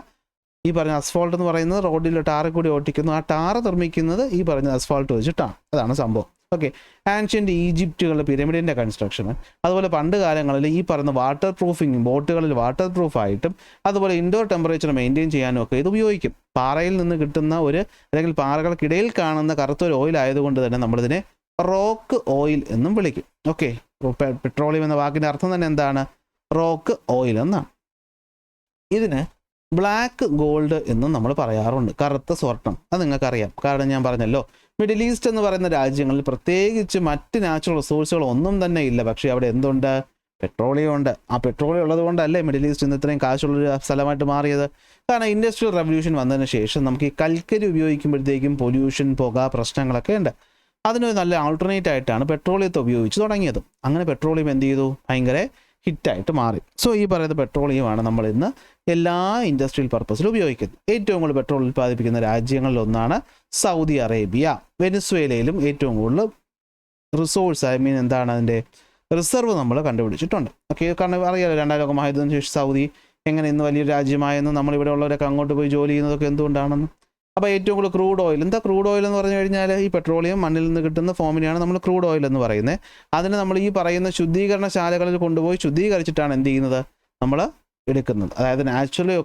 ഈ പറഞ്ഞ അസ്ഫോൾട്ട് എന്ന് പറയുന്നത് റോഡിൽ ടാറ് കൂടി ഓട്ടിക്കുന്നു. ആ ടാറ് നിർമ്മിക്കുന്നത് ഈ പറഞ്ഞ അസ്ഫോൾട്ട് വെച്ചിട്ടാണ്. അതാണ് സംഭവം. ഓക്കെ, ആൻഷ്യൻ്റ് ഈജിപ്റ്റുകളുടെ പിരമിഡിൻ്റെ കൺസ്ട്രക്ഷന്, അതുപോലെ പണ്ട് കാലങ്ങളിൽ ഈ പറയുന്ന വാട്ടർ പ്രൂഫിങ്, ബോട്ടുകളിൽ വാട്ടർ പ്രൂഫായിട്ടും അതുപോലെ ഇൻഡോർ ടെമ്പറേച്ചർ മെയിൻറ്റെയിൻ ചെയ്യാനും ഒക്കെ ഇത് ഉപയോഗിക്കും. പാറയിൽ നിന്ന് കിട്ടുന്ന അല്ലെങ്കിൽ പാറകൾക്കിടയിൽ കാണുന്ന കറുത്തൊരു ഓയിൽ ആയതുകൊണ്ട് തന്നെ നമ്മളിതിനെ റോക്ക് ഓയിൽ എന്നും വിളിക്കും. ഓക്കെ, പെട്രോളിയം എന്ന വാക്കിൻ്റെ അർത്ഥം തന്നെ എന്താണ്? റോക്ക് ഓയിൽ എന്നാണ്. ഇതിന് ബ്ലാക്ക് ഗോൾഡ് എന്നും നമ്മൾ പറയാറുണ്ട്, കറുത്ത സ്വർണം. അത് നിങ്ങൾക്കറിയാം, കാരണം ഞാൻ പറഞ്ഞല്ലോ മിഡിൽ ഈസ്റ്റ് എന്ന് പറയുന്ന രാജ്യങ്ങളിൽ പ്രത്യേകിച്ച് മറ്റ് നാച്ചുറൽ റിസോഴ്സുകൾ ഒന്നും തന്നെ ഇല്ല. പക്ഷേ അവിടെ എന്തുണ്ട്? പെട്രോളിയം ഉണ്ട്. ആ പെട്രോളിയം ഉള്ളത് കൊണ്ടല്ലേ മിഡിൽ ഈസ്റ്റ് ഇന്ന് ഇത്രയും കാശുള്ളൊരു സ്ഥലമായിട്ട് മാറിയത്. കാരണം ഇൻഡസ്ട്രിയൽ റവല്യൂഷൻ വന്നതിന് ശേഷം നമുക്ക് ഈ കൽക്കരി ഉപയോഗിക്കുമ്പോഴത്തേക്കും പൊല്യൂഷൻ, പുക പ്രശ്നങ്ങളൊക്കെ ഉണ്ട്. അതിനൊരു നല്ല ആൾട്ടർനേറ്റ് ആയിട്ടാണ് പെട്രോളിയത്തെ ഉപയോഗിച്ച് തുടങ്ങിയത്. അങ്ങനെ പെട്രോളിയം എന്ത് ചെയ്തു? ഭയങ്കര ഹിറ്റായിട്ട് മാറി. സോ ഈ പറയുന്ന പെട്രോളിയമാണ് നമ്മൾ ഇന്ന് എല്ലാ ഇൻഡസ്ട്രിയൽ പർപ്പസിലും ഉപയോഗിക്കുന്നത്. ഏറ്റവും കൂടുതൽ പെട്രോൾ ഉൽപ്പാദിപ്പിക്കുന്ന രാജ്യങ്ങളിലൊന്നാണ് സൗദി അറേബ്യ. വെനിസ്വേലയിലും ഏറ്റവും കൂടുതൽ റിസോഴ്സ്, എന്താണ് അതിൻ്റെ റിസർവ് നമ്മൾ കണ്ടുപിടിച്ചിട്ടുണ്ട്. ഓക്കെ, കാരണം അറിയാലോ 2ാം ലോക മഹായുദ്ധത്തിന് ശേഷം സൗദി എങ്ങനെ ഇന്ന് വലിയൊരു രാജ്യമായെന്നും നമ്മളിവിടെ ഉള്ളവരൊക്കെ അങ്ങോട്ട് പോയി ജോലി ചെയ്യുന്നതൊക്കെ എന്തുകൊണ്ടാണെന്ന്. അപ്പോൾ ഏറ്റവും കൂടുതൽ ക്രൂഡ് ഓയിൽ, എന്താ ക്രൂഡ് ഓയിൽ എന്ന് പറഞ്ഞു കഴിഞ്ഞാൽ ഈ പെട്രോളിയം മണ്ണിൽ നിന്ന് കിട്ടുന്ന ഫോമിനെയാണ് നമ്മൾ ക്രൂഡ് ഓയിൽ എന്ന് പറയുന്നത്. അതിന് നമ്മൾ ഈ പറയുന്ന ശുദ്ധീകരണശാലകളിൽ കൊണ്ടുപോയി ശുദ്ധീകരിച്ചിട്ടാണ് എന്ത് ചെയ്യുന്നത്, നമ്മൾ എടുക്കുന്നത്. അതായത് naturally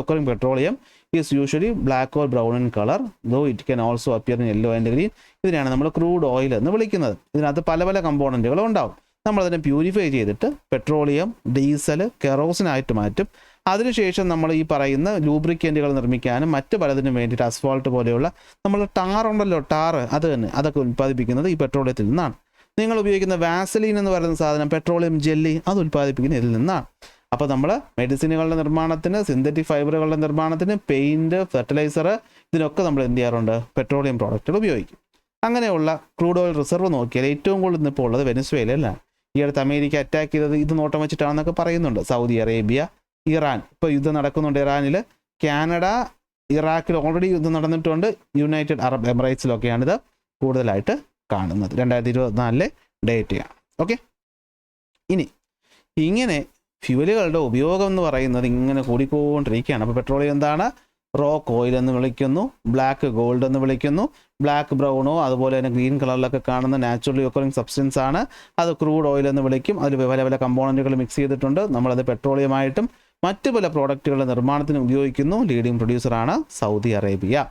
occurring petroleum is usually black or brown in colour, though it can also appear in yellow and green. ഇതിനെയാണ് നമ്മൾ ക്രൂഡ് ഓയിൽ എന്ന് വിളിക്കുന്നത്. ഇതിനകത്ത് പല പല കമ്പോണൻറ്റുകളും ഉണ്ടാവും. നമ്മളതിനെ പ്യൂരിഫൈ ചെയ്തിട്ട് പെട്രോളിയം, ഡീസൽ, കെറോസിനായിട്ട് മാറ്റും. അതിനുശേഷം നമ്മൾ ഈ പറയുന്ന ലൂബ്രിക്കൻറ്റുകൾ നിർമ്മിക്കാനും മറ്റ് പലതിനും വേണ്ടിയിട്ട് അസ്ഫാൾട്ട് പോലെയുള്ള നമ്മൾ ടാറുണ്ടല്ലോ, അത് തന്നെ, അതൊക്കെ ഉൽപ്പാദിപ്പിക്കുന്നത് ഈ പെട്രോളിയത്തിൽ നിന്നാണ്. നിങ്ങൾ ഉപയോഗിക്കുന്ന വാസലീൻ എന്ന് പറയുന്ന സാധനം, പെട്രോളിയം ജെല്ലി, അത് ഉൽപ്പാദിപ്പിക്കുന്നത് ഇതിൽ നിന്നാണ്. അപ്പോൾ നമ്മൾ മെഡിസിനുകളുടെ നിർമ്മാണത്തിന്, സിന്തറ്റിക് ഫൈബറുകളുടെ നിർമ്മാണത്തിന്, പെയിൻറ്റ്, ഫെർട്ടിലൈസർ, ഇതിനൊക്കെ നമ്മൾ എന്ത് ചെയ്യാറുണ്ട്? പെട്രോളിയം പ്രോഡക്റ്റുകൾ ഉപയോഗിക്കും. അങ്ങനെയുള്ള ക്രൂഡ് ഓയിൽ റിസർവ് നോക്കിയാൽ ഏറ്റവും കൂടുതൽ ഇപ്പോൾ ഉള്ളത് വെനിസ്വേലയിലാണ്. ഈ അടുത്ത് അമേരിക്ക അറ്റാക്ക് ചെയ്തത് ഇത് നോട്ടം വെച്ചിട്ടാണെന്നൊക്കെ പറയുന്നുണ്ട്. സൗദി അറേബ്യ, ഇറാൻ, ഇപ്പോൾ യുദ്ധം നടക്കുന്നുണ്ട് ഇറാനിൽ. കാനഡ, ഇറാഖിൽ ഓൾറെഡി യുദ്ധം നടന്നിട്ടുണ്ട്. യുണൈറ്റഡ് അറബ് എമിറേറ്റ്സിലൊക്കെയാണിത് കൂടുതലായിട്ട് കാണുന്നത്. 2024 ഡേറ്റയാണ്. ഓക്കെ, ഇനി ഇങ്ങനെ ഫ്യൂവലുകളുടെ ഉപയോഗം എന്ന് പറയുന്നത് ഇങ്ങനെ കൂടിക്കൊണ്ടിരിക്കുകയാണ്. അപ്പോൾ പെട്രോളിയം എന്താണ്? റോക്ക് ഓയിൽ എന്ന് വിളിക്കുന്നു, ബ്ലാക്ക് ഗോൾഡ് എന്ന് വിളിക്കുന്നു. ബ്ലാക്ക് ബ്രൗണോ അതുപോലെ തന്നെ ഗ്രീൻ കളറിലൊക്കെ കാണുന്ന നാച്ചുറലി ഒക്കറിംഗ് സബ്സ്റ്റൻസ് ആണ്. അത് ക്രൂഡ് ഓയിൽ എന്ന് വിളിക്കും. അതിൽ പല പല കമ്പോണൻറ്റുകൾ മിക്സ് ചെയ്തിട്ടുണ്ട്. നമ്മളത് പെട്രോളിയമായിട്ടും മറ്റ് പല പ്രോഡക്റ്റുകളുടെ നിർമ്മാണത്തിന് ഉപയോഗിക്കുന്നു. ലീഡിംഗ് പ്രൊഡ്യൂസറാണ് സൗദി അറേബ്യ.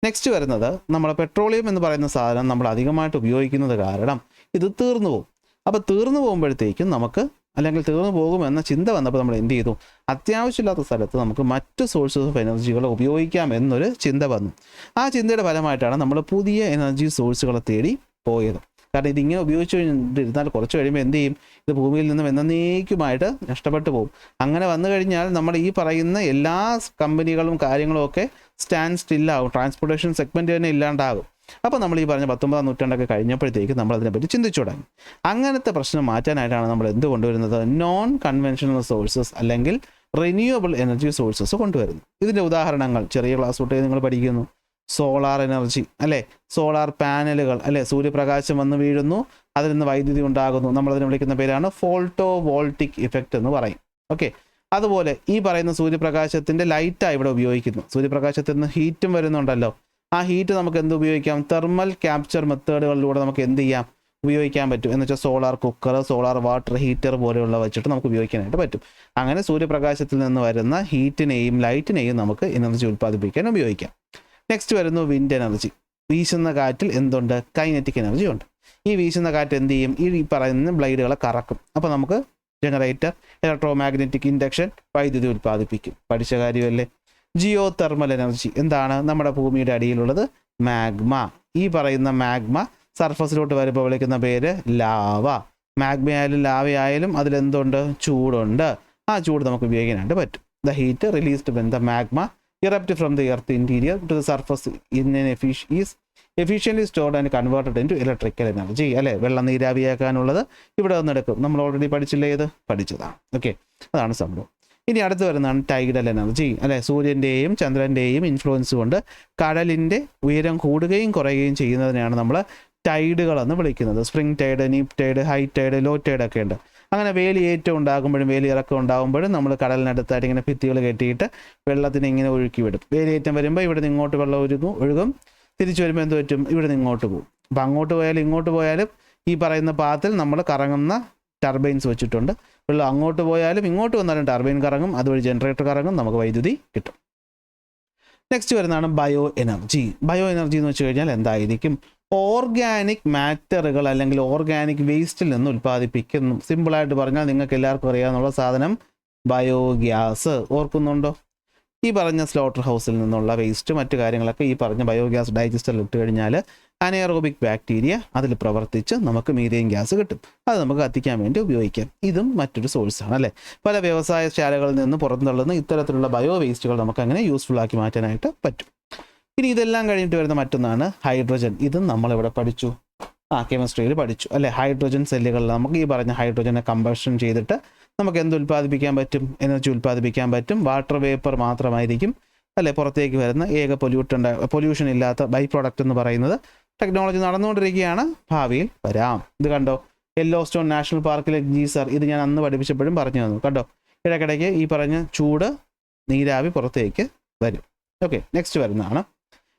നെക്സ്റ്റ് വരുന്നത്, നമ്മൾ പെട്രോളിയം എന്ന് പറയുന്ന സാധനം നമ്മൾ അധികമായിട്ട് ഉപയോഗിക്കുന്നത് കാരണം ഇത് തീർന്നു പോകും. അപ്പോൾ തീർന്നു പോകുമ്പോഴത്തേക്കും നമുക്ക്, അല്ലെങ്കിൽ തീർന്നു പോകുമെന്ന ചിന്ത വന്നപ്പോൾ നമ്മൾ എന്ത് ചെയ്തു? അത്യാവശ്യമില്ലാത്ത സ്ഥലത്ത് നമുക്ക് മറ്റ് സോഴ്സസ് ഓഫ് എനർജികൾ ഉപയോഗിക്കാം എന്നൊരു ചിന്ത വന്നു. ആ ചിന്തയുടെ ഫലമായിട്ടാണ് നമ്മൾ പുതിയ എനർജി സോഴ്സുകളെ തേടി പോയത്. കാരണം ഇതിങ്ങനെ ഉപയോഗിച്ച് കഴിഞ്ഞിരുന്നാൽ കുറച്ച് കഴിയുമ്പോൾ എന്ത് ചെയ്യും? ഇത് ഭൂമിയിൽ നിന്നും എന്നേക്കുമായിട്ട് നഷ്ടപ്പെട്ടു പോകും. അങ്ങനെ വന്നു കഴിഞ്ഞാൽ നമ്മൾ ഈ പറയുന്ന എല്ലാ കമ്പനികളും കാര്യങ്ങളും ഒക്കെ സ്റ്റാൻഡ് സ്റ്റില്ലാകും. ട്രാൻസ്പോർട്ടേഷൻ സെഗ്മെൻറ്റ് തന്നെ ഇല്ലാണ്ടാകും. അപ്പോൾ നമ്മൾ ഈ പറഞ്ഞ 19ാം നൂറ്റാണ്ടൊക്കെ കഴിഞ്ഞപ്പോഴത്തേക്ക് നമ്മൾ അതിനെപ്പറ്റി ചിന്തിച്ചു തുടങ്ങി. അങ്ങനത്തെ പ്രശ്നം മാറ്റാനായിട്ടാണ് നമ്മൾ എന്ത് കൊണ്ടുവരുന്നത്? നോൺ കൺവെൻഷണൽ സോഴ്സസ് അല്ലെങ്കിൽ റിന്യൂവബിൾ എനർജി സോഴ്സസ് കൊണ്ടുവരുന്നു. ഇതിൻ്റെ ഉദാഹരണങ്ങൾ ചെറിയ ക്ലാസ് തൊട്ടേ നിങ്ങൾ പഠിക്കുന്നു. സോളാർ എനർജി, അല്ലേ? സോളാർ പാനലുകൾ, അല്ലേ? സൂര്യപ്രകാശം വന്ന് വീഴുന്നു, അതിൽ നിന്ന് വൈദ്യുതി ഉണ്ടാകുന്നു. നമ്മളതിനെ വിളിക്കുന്ന പേരാണ് ഫോട്ടോ വോൾട്ടിക് ഇഫക്റ്റ് എന്ന് പറയും. ഓക്കെ, അതുപോലെ ഈ പറയുന്ന സൂര്യപ്രകാശത്തിൻ്റെ ലൈറ്റാണ് ഇവിടെ ഉപയോഗിക്കുന്നു. സൂര്യപ്രകാശത്തിൽ നിന്ന് ഹീറ്റും വരുന്നുണ്ടല്ലോ. ആ ഹീറ്റ് നമുക്ക് എന്ത് ഉപയോഗിക്കാം? തെർമൽ ക്യാപ്ചർ മെത്തേഡുകളിലൂടെ നമുക്ക് എന്ത് ചെയ്യാം? ഉപയോഗിക്കാൻ പറ്റും. എന്ന് വെച്ചാൽ solar cooker, solar water heater പോലെയുള്ള വെച്ചിട്ട് നമുക്ക് ഉപയോഗിക്കാനായിട്ട് പറ്റും. അങ്ങനെ സൂര്യപ്രകാശത്തിൽ നിന്ന് വരുന്ന ഹീറ്റിനെയും ലൈറ്റിനെയും നമുക്ക് എനർജി ഉൽപ്പാദിപ്പിക്കാൻ ഉപയോഗിക്കാം. നെക്സ്റ്റ് വരുന്നു വിൻഡ് എനർജി. വീശുന്ന കാറ്റിൽ എന്തുണ്ട്? കൈനറ്റിക് എനർജി ഉണ്ട്. ഈ വീശുന്ന കാറ്റ് എന്ത് ചെയ്യും? ഈ പറയുന്ന ബ്ലേഡുകളെ കറക്കും. അപ്പോൾ നമുക്ക് ജനറേറ്റർ, ഇലക്ട്രോ മാഗ്നറ്റിക് ഇൻഡക്ഷൻ, വൈദ്യുതി ഉൽപ്പാദിപ്പിക്കും. പഠിച്ച കാര്യമല്ലേ? ജിയോ തെർമൽ എനർജി എന്താണ്? നമ്മുടെ ഭൂമിയുടെ അടിയിലുള്ളത് മാഗ്മ. ഈ പറയുന്ന മാഗ്മ സർഫസിലോട്ട് വരുമ്പോൾ വിളിക്കുന്ന പേര് ലാവ. മാഗ്മ ആയാലും ലാവ ആയാലും അതിലെന്തുണ്ട്? ചൂടുണ്ട്. ആ ചൂട് നമുക്ക് ഉപയോഗിക്കാനായിട്ട് പറ്റും. The heat released when the magma erupt from the earth interior to the surface in an is efficiently stored and converted into electrical energy. അല്ലേ? വെള്ളം നീരാവിയാക്കാനുള്ളത് ഇവിടെ വന്നെടുക്കും. നമ്മൾ ഓൾറെഡി പഠിച്ചില്ലേ? ഇത് പഠിച്ചതാണ്. ഓക്കെ, അതാണ് സംഭവം. ഇനി അടുത്ത് വരുന്നതാണ് ടൈഡൽ എനർജി. അല്ലെ? സൂര്യൻ്റെയും ചന്ദ്രൻ്റെയും ഇൻഫ്ലുവൻസ് കൊണ്ട് കടലിൻ്റെ ഉയരം കൂടുകയും കുറയുകയും ചെയ്യുന്നതിനാണ് നമ്മൾ ടൈഡുകളെന്ന് വിളിക്കുന്നത്. Spring tide, neap tide, high tide, low tide ഒക്കെ ഉണ്ട്. അങ്ങനെ വേലിയേറ്റം ഉണ്ടാകുമ്പോഴും വേലിയിറക്കം ഉണ്ടാകുമ്പോഴും നമ്മൾ കടലിനടുത്തായിട്ട് ഇങ്ങനെ ഭിത്തികൾ കെട്ടിയിട്ട് വെള്ളത്തിനെ ഇങ്ങനെ ഒഴുക്കി വിടും. വേലിയേറ്റം വരുമ്പോൾ ഇവിടെ നിന്ന് ഇങ്ങോട്ട് വെള്ളം ഒഴുകും. തിരിച്ചു വരുമ്പോൾ എന്ത് പറ്റും? ഇവിടെ നിന്ന് ഇങ്ങോട്ട് പോകും. അപ്പോൾ അങ്ങോട്ട് പോയാലും ഇങ്ങോട്ട് പോയാലും ഈ പറയുന്ന പാത്തിൽ നമ്മൾ കറങ്ങുന്ന ടർബൈൻസ് വെച്ചിട്ടുണ്ട്. വെള്ളം അങ്ങോട്ട് പോയാലും ഇങ്ങോട്ട് വന്നാലും ടർബൈൻ കറങ്ങും. അതുവഴി ജനറേറ്റർ കറങ്ങും. നമുക്ക് വൈദ്യുതി കിട്ടും. നെക്സ്റ്റ് വരുന്നതാണ് ബയോ എനർജി. ബയോ എനർജി എന്ന് വെച്ച് കഴിഞ്ഞാൽ എന്തായിരിക്കും? ഓർഗാനിക് മാറ്ററുകൾ അല്ലെങ്കിൽ ഓർഗാനിക് വേസ്റ്റിൽ നിന്ന് ഉൽപ്പാദിപ്പിക്കുന്നു. സിമ്പിളായിട്ട് പറഞ്ഞാൽ നിങ്ങൾക്ക് എല്ലാവർക്കും അറിയാവുന്ന സാധനം ബയോഗ്യാസ്. ഓർക്കുന്നുണ്ടോ? ഈ പറഞ്ഞ സ്ലോട്ടർ ഹൗസിൽ നിന്നുള്ള വേസ്റ്റ് മറ്റു കാര്യങ്ങളൊക്കെ ഈ പറഞ്ഞ ബയോഗ്യാസ് ഡൈജസ്റ്ററിൽ ഇട്ട് കഴിഞ്ഞാൽ അനേറോബിക് ബാക്ടീരിയ അതിൽ പ്രവർത്തിച്ച് നമുക്ക് മീഥെയിൻ ഗ്യാസ് കിട്ടും. അത് നമുക്ക് കത്തിക്കാൻ വേണ്ടി ഉപയോഗിക്കാം. ഇതും മറ്റൊരു സോഴ്സാണ്. അല്ലേ? പല വ്യവസായശാലകളിൽ നിന്ന് പുറന്തള്ളുന്ന ഇത്തരത്തിലുള്ള ബയോ വേസ്റ്റുകൾ നമുക്ക് അങ്ങനെ യൂസ്ഫുൾ ആക്കി മാറ്റാനായിട്ട് പറ്റും. ഇനി ഇതെല്ലാം കഴിഞ്ഞിട്ട് വരുന്ന മറ്റൊന്നാണ് ഹൈഡ്രജൻ. ഇതും നമ്മളിവിടെ പഠിച്ചു. കെമിസ്ട്രിയിൽ പഠിച്ചു. അല്ലെ? ഹൈഡ്രജൻ സെല്ലുകളിൽ നമുക്ക് ഈ പറഞ്ഞ ഹൈഡ്രജനെ കമ്പഷൻ ചെയ്തിട്ട് നമുക്ക് എന്ത് ഉൽപ്പാദിപ്പിക്കാൻ പറ്റും? എനർജി ഉൽപ്പാദിപ്പിക്കാൻ പറ്റും. വാട്ടർ വേപ്പർ മാത്രമായിരിക്കും അല്ലെ പുറത്തേക്ക് വരുന്ന ഏക പൊല്യൂഷൻ ഇല്ലാത്ത ബൈ പ്രോഡക്റ്റ് എന്ന് പറയുന്നത്. ടെക്നോളജി നടന്നുകൊണ്ടിരിക്കുകയാണ്. ഭാവിയിൽ വരാം. ഇത് കണ്ടോ? യെല്ലോസ്റ്റോൺ നാഷണൽ പാർക്കിലെ ഗീസർ. ഇത് ഞാൻ അന്ന് പഠിപ്പിച്ചപ്പോഴും പറഞ്ഞു തന്നു. കണ്ടോ? ഇടയ്ക്കിടയ്ക്ക് ഈ പറഞ്ഞ ചൂട് നീരാവി പുറത്തേക്ക് വരും. ഓക്കെ, നെക്സ്റ്റ് വരുന്നതാണ്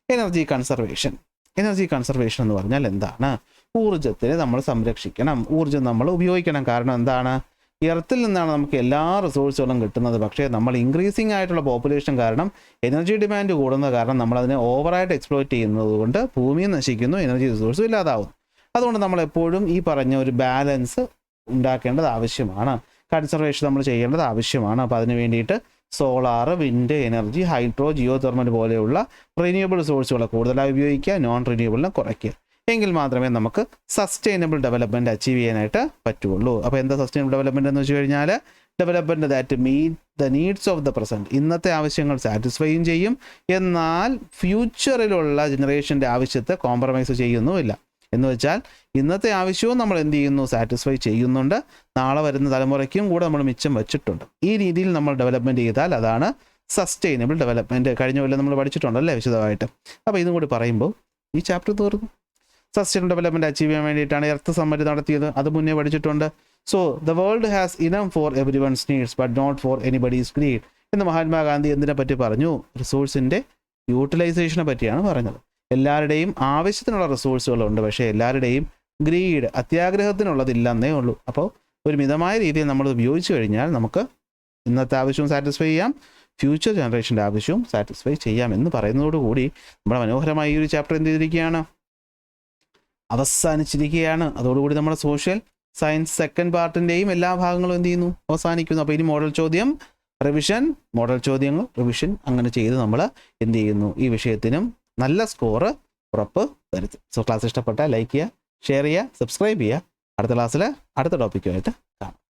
എനർജി കൺസർവേഷൻ. എനർജി കൺസർവേഷൻ എന്ന് പറഞ്ഞാൽ എന്താണ്? ഊർജ്ജത്തിനെ നമ്മൾ സംരക്ഷിക്കണം. ഊർജ്ജം നമ്മൾ ഉപയോഗിക്കണം. കാരണം എന്താണ്? എർത്തിൽ നിന്നാണ് നമുക്ക് എല്ലാ റിസോഴ്സുകളും കിട്ടുന്നത്. പക്ഷേ നമ്മൾ ഇൻക്രീസിങ് ആയിട്ടുള്ള പോപ്പുലേഷൻ കാരണം എനർജി ഡിമാൻഡ് കൂടുന്നത് കാരണം നമ്മളതിനെ ഓവറായിട്ട് എക്സ്പ്ലോയിറ്റ് ചെയ്യുന്നത് കൊണ്ട് ഭൂമിയും നശിക്കുന്നു, എനർജി റിസോഴ്സും ഇല്ലാതാവും. അതുകൊണ്ട് നമ്മൾ എപ്പോഴും ഈ പറഞ്ഞ ഒരു ബാലൻസ് ഉണ്ടാക്കേണ്ടത് ആവശ്യമാണ്. കൺസർവേഷൻ നമ്മൾ ചെയ്യേണ്ടത് ആവശ്യമാണ്. അപ്പോൾ അതിന് വേണ്ടിയിട്ട് solar, wind energy, hydro, geothermal പോലെയുള്ള റിന്യൂവബിൾ സോഴ്സുകളെ കൂടുതലായി ഉപയോഗിക്കുക, നോൺ റിന്യൂവബിളിനെ കുറയ്ക്കുക. എങ്കിൽ മാത്രമേ നമുക്ക് സസ്റ്റൈനബിൾ ഡെവലപ്മെൻറ്റ് അച്ചീവ് ചെയ്യാനായിട്ട് പറ്റുള്ളൂ. അപ്പോൾ എന്താ സസ്റ്റൈനബിൾ ഡെവലപ്മെൻറ്റ് എന്ന് വെച്ച് കഴിഞ്ഞാൽ development that meet the needs of the present. ഇന്നത്തെ ആവശ്യങ്ങൾ സാറ്റിസ്ഫൈയും ചെയ്യും, എന്നാൽ ഫ്യൂച്ചറിലുള്ള ജനറേഷൻ്റെ ആവശ്യത്തെ കോംപ്രമൈസ് ചെയ്യുന്നുമില്ല. എന്ന് വെച്ചാൽ ഇന്നത്തെ ആവശ്യവും നമ്മൾ എന്ത് ചെയ്യുന്നു? സാറ്റിസ്ഫൈ ചെയ്യുന്നുണ്ട്. നാളെ വരുന്ന തലമുറയ്ക്കും കൂടെ നമ്മൾ മിച്ചം വെച്ചിട്ടുണ്ട്. ഈ രീതിയിൽ നമ്മൾ ഡെവലപ്മെൻറ്റ് ചെയ്താൽ അതാണ് സസ്റ്റൈനബിൾ ഡെവലപ്മെൻറ്റ്. കഴിഞ്ഞ കൊല്ലം നമ്മൾ പഠിച്ചിട്ടുണ്ടല്ലേ വിശദമായിട്ട്. അപ്പോൾ ഇതും കൂടി പറയുമ്പോൾ ഈ ചാപ്റ്റർ തീർന്നു. സസ്റ്റൈനബിൾ ഡെവലപ്മെൻറ്റ് അച്ചീവ് ചെയ്യാൻ വേണ്ടിയിട്ടാണ് എർത്ത് സമ്മറ്റ് നടത്തിയത്. അത് മുന്നേ പഠിച്ചിട്ടുണ്ട്. So the world has enough for everyone's needs but not for anybody's greed എന്ന് മഹാത്മാഗാന്ധി എന്തിനെ പറ്റി പറഞ്ഞു? റിസോഴ്സിൻ്റെ യൂട്ടിലൈസേഷനെ പറ്റിയാണ് പറഞ്ഞത്. എല്ലാവരുടെയും ആവശ്യത്തിനുള്ള റിസോഴ്സുകളുണ്ട്, പക്ഷേ എല്ലാവരുടെയും ഗ്രീഡ്, അത്യാഗ്രഹത്തിനുള്ളതില്ലെന്നേ ഉള്ളൂ. അപ്പോൾ ഒരു മിതമായ രീതിയിൽ നമ്മൾ ഉപയോഗിച്ച് കഴിഞ്ഞാൽ നമുക്ക് ഇന്നത്തെ ആവശ്യവും സാറ്റിസ്ഫൈ ചെയ്യാം, ഫ്യൂച്ചർ ജനറേഷൻ്റെ ആവശ്യവും സാറ്റിസ്ഫൈ ചെയ്യാം എന്ന് പറയുന്നതോടുകൂടി നമ്മുടെ മനോഹരമായ ഈ ഒരു ചാപ്റ്റർ എന്ത് ചെയ്തിരിക്കുകയാണ്? അവസാനിച്ചിരിക്കുകയാണ്. അതോടുകൂടി നമ്മുടെ സോഷ്യൽ സയൻസ് സെക്കൻഡ് പാർട്ടിൻ്റെയും എല്ലാ ഭാഗങ്ങളും എന്ത് ചെയ്യുന്നു? അവസാനിക്കുന്നു. അപ്പോൾ ഇനി മോഡൽ ചോദ്യം, റിവിഷൻ, മോഡൽ ചോദ്യങ്ങൾ, റിവിഷൻ അങ്ങനെ ചെയ്ത് നമ്മൾ എന്ത് ചെയ്യുന്നു? ഈ വിഷയത്തിനും നല്ല സ്കോർ ഉറപ്പ് വരുത്തും. സോ ക്ലാസ് ഇഷ്ടപ്പെട്ടാൽ ലൈക്ക് ചെയ്യുക, ഷെയർ ചെയ്യുക, സബ്സ്ക്രൈബ് ചെയ്യുക. അടുത്ത ക്ലാസ്സിൽ അടുത്ത ടോപ്പിക്കുമായിട്ട് കാണാം.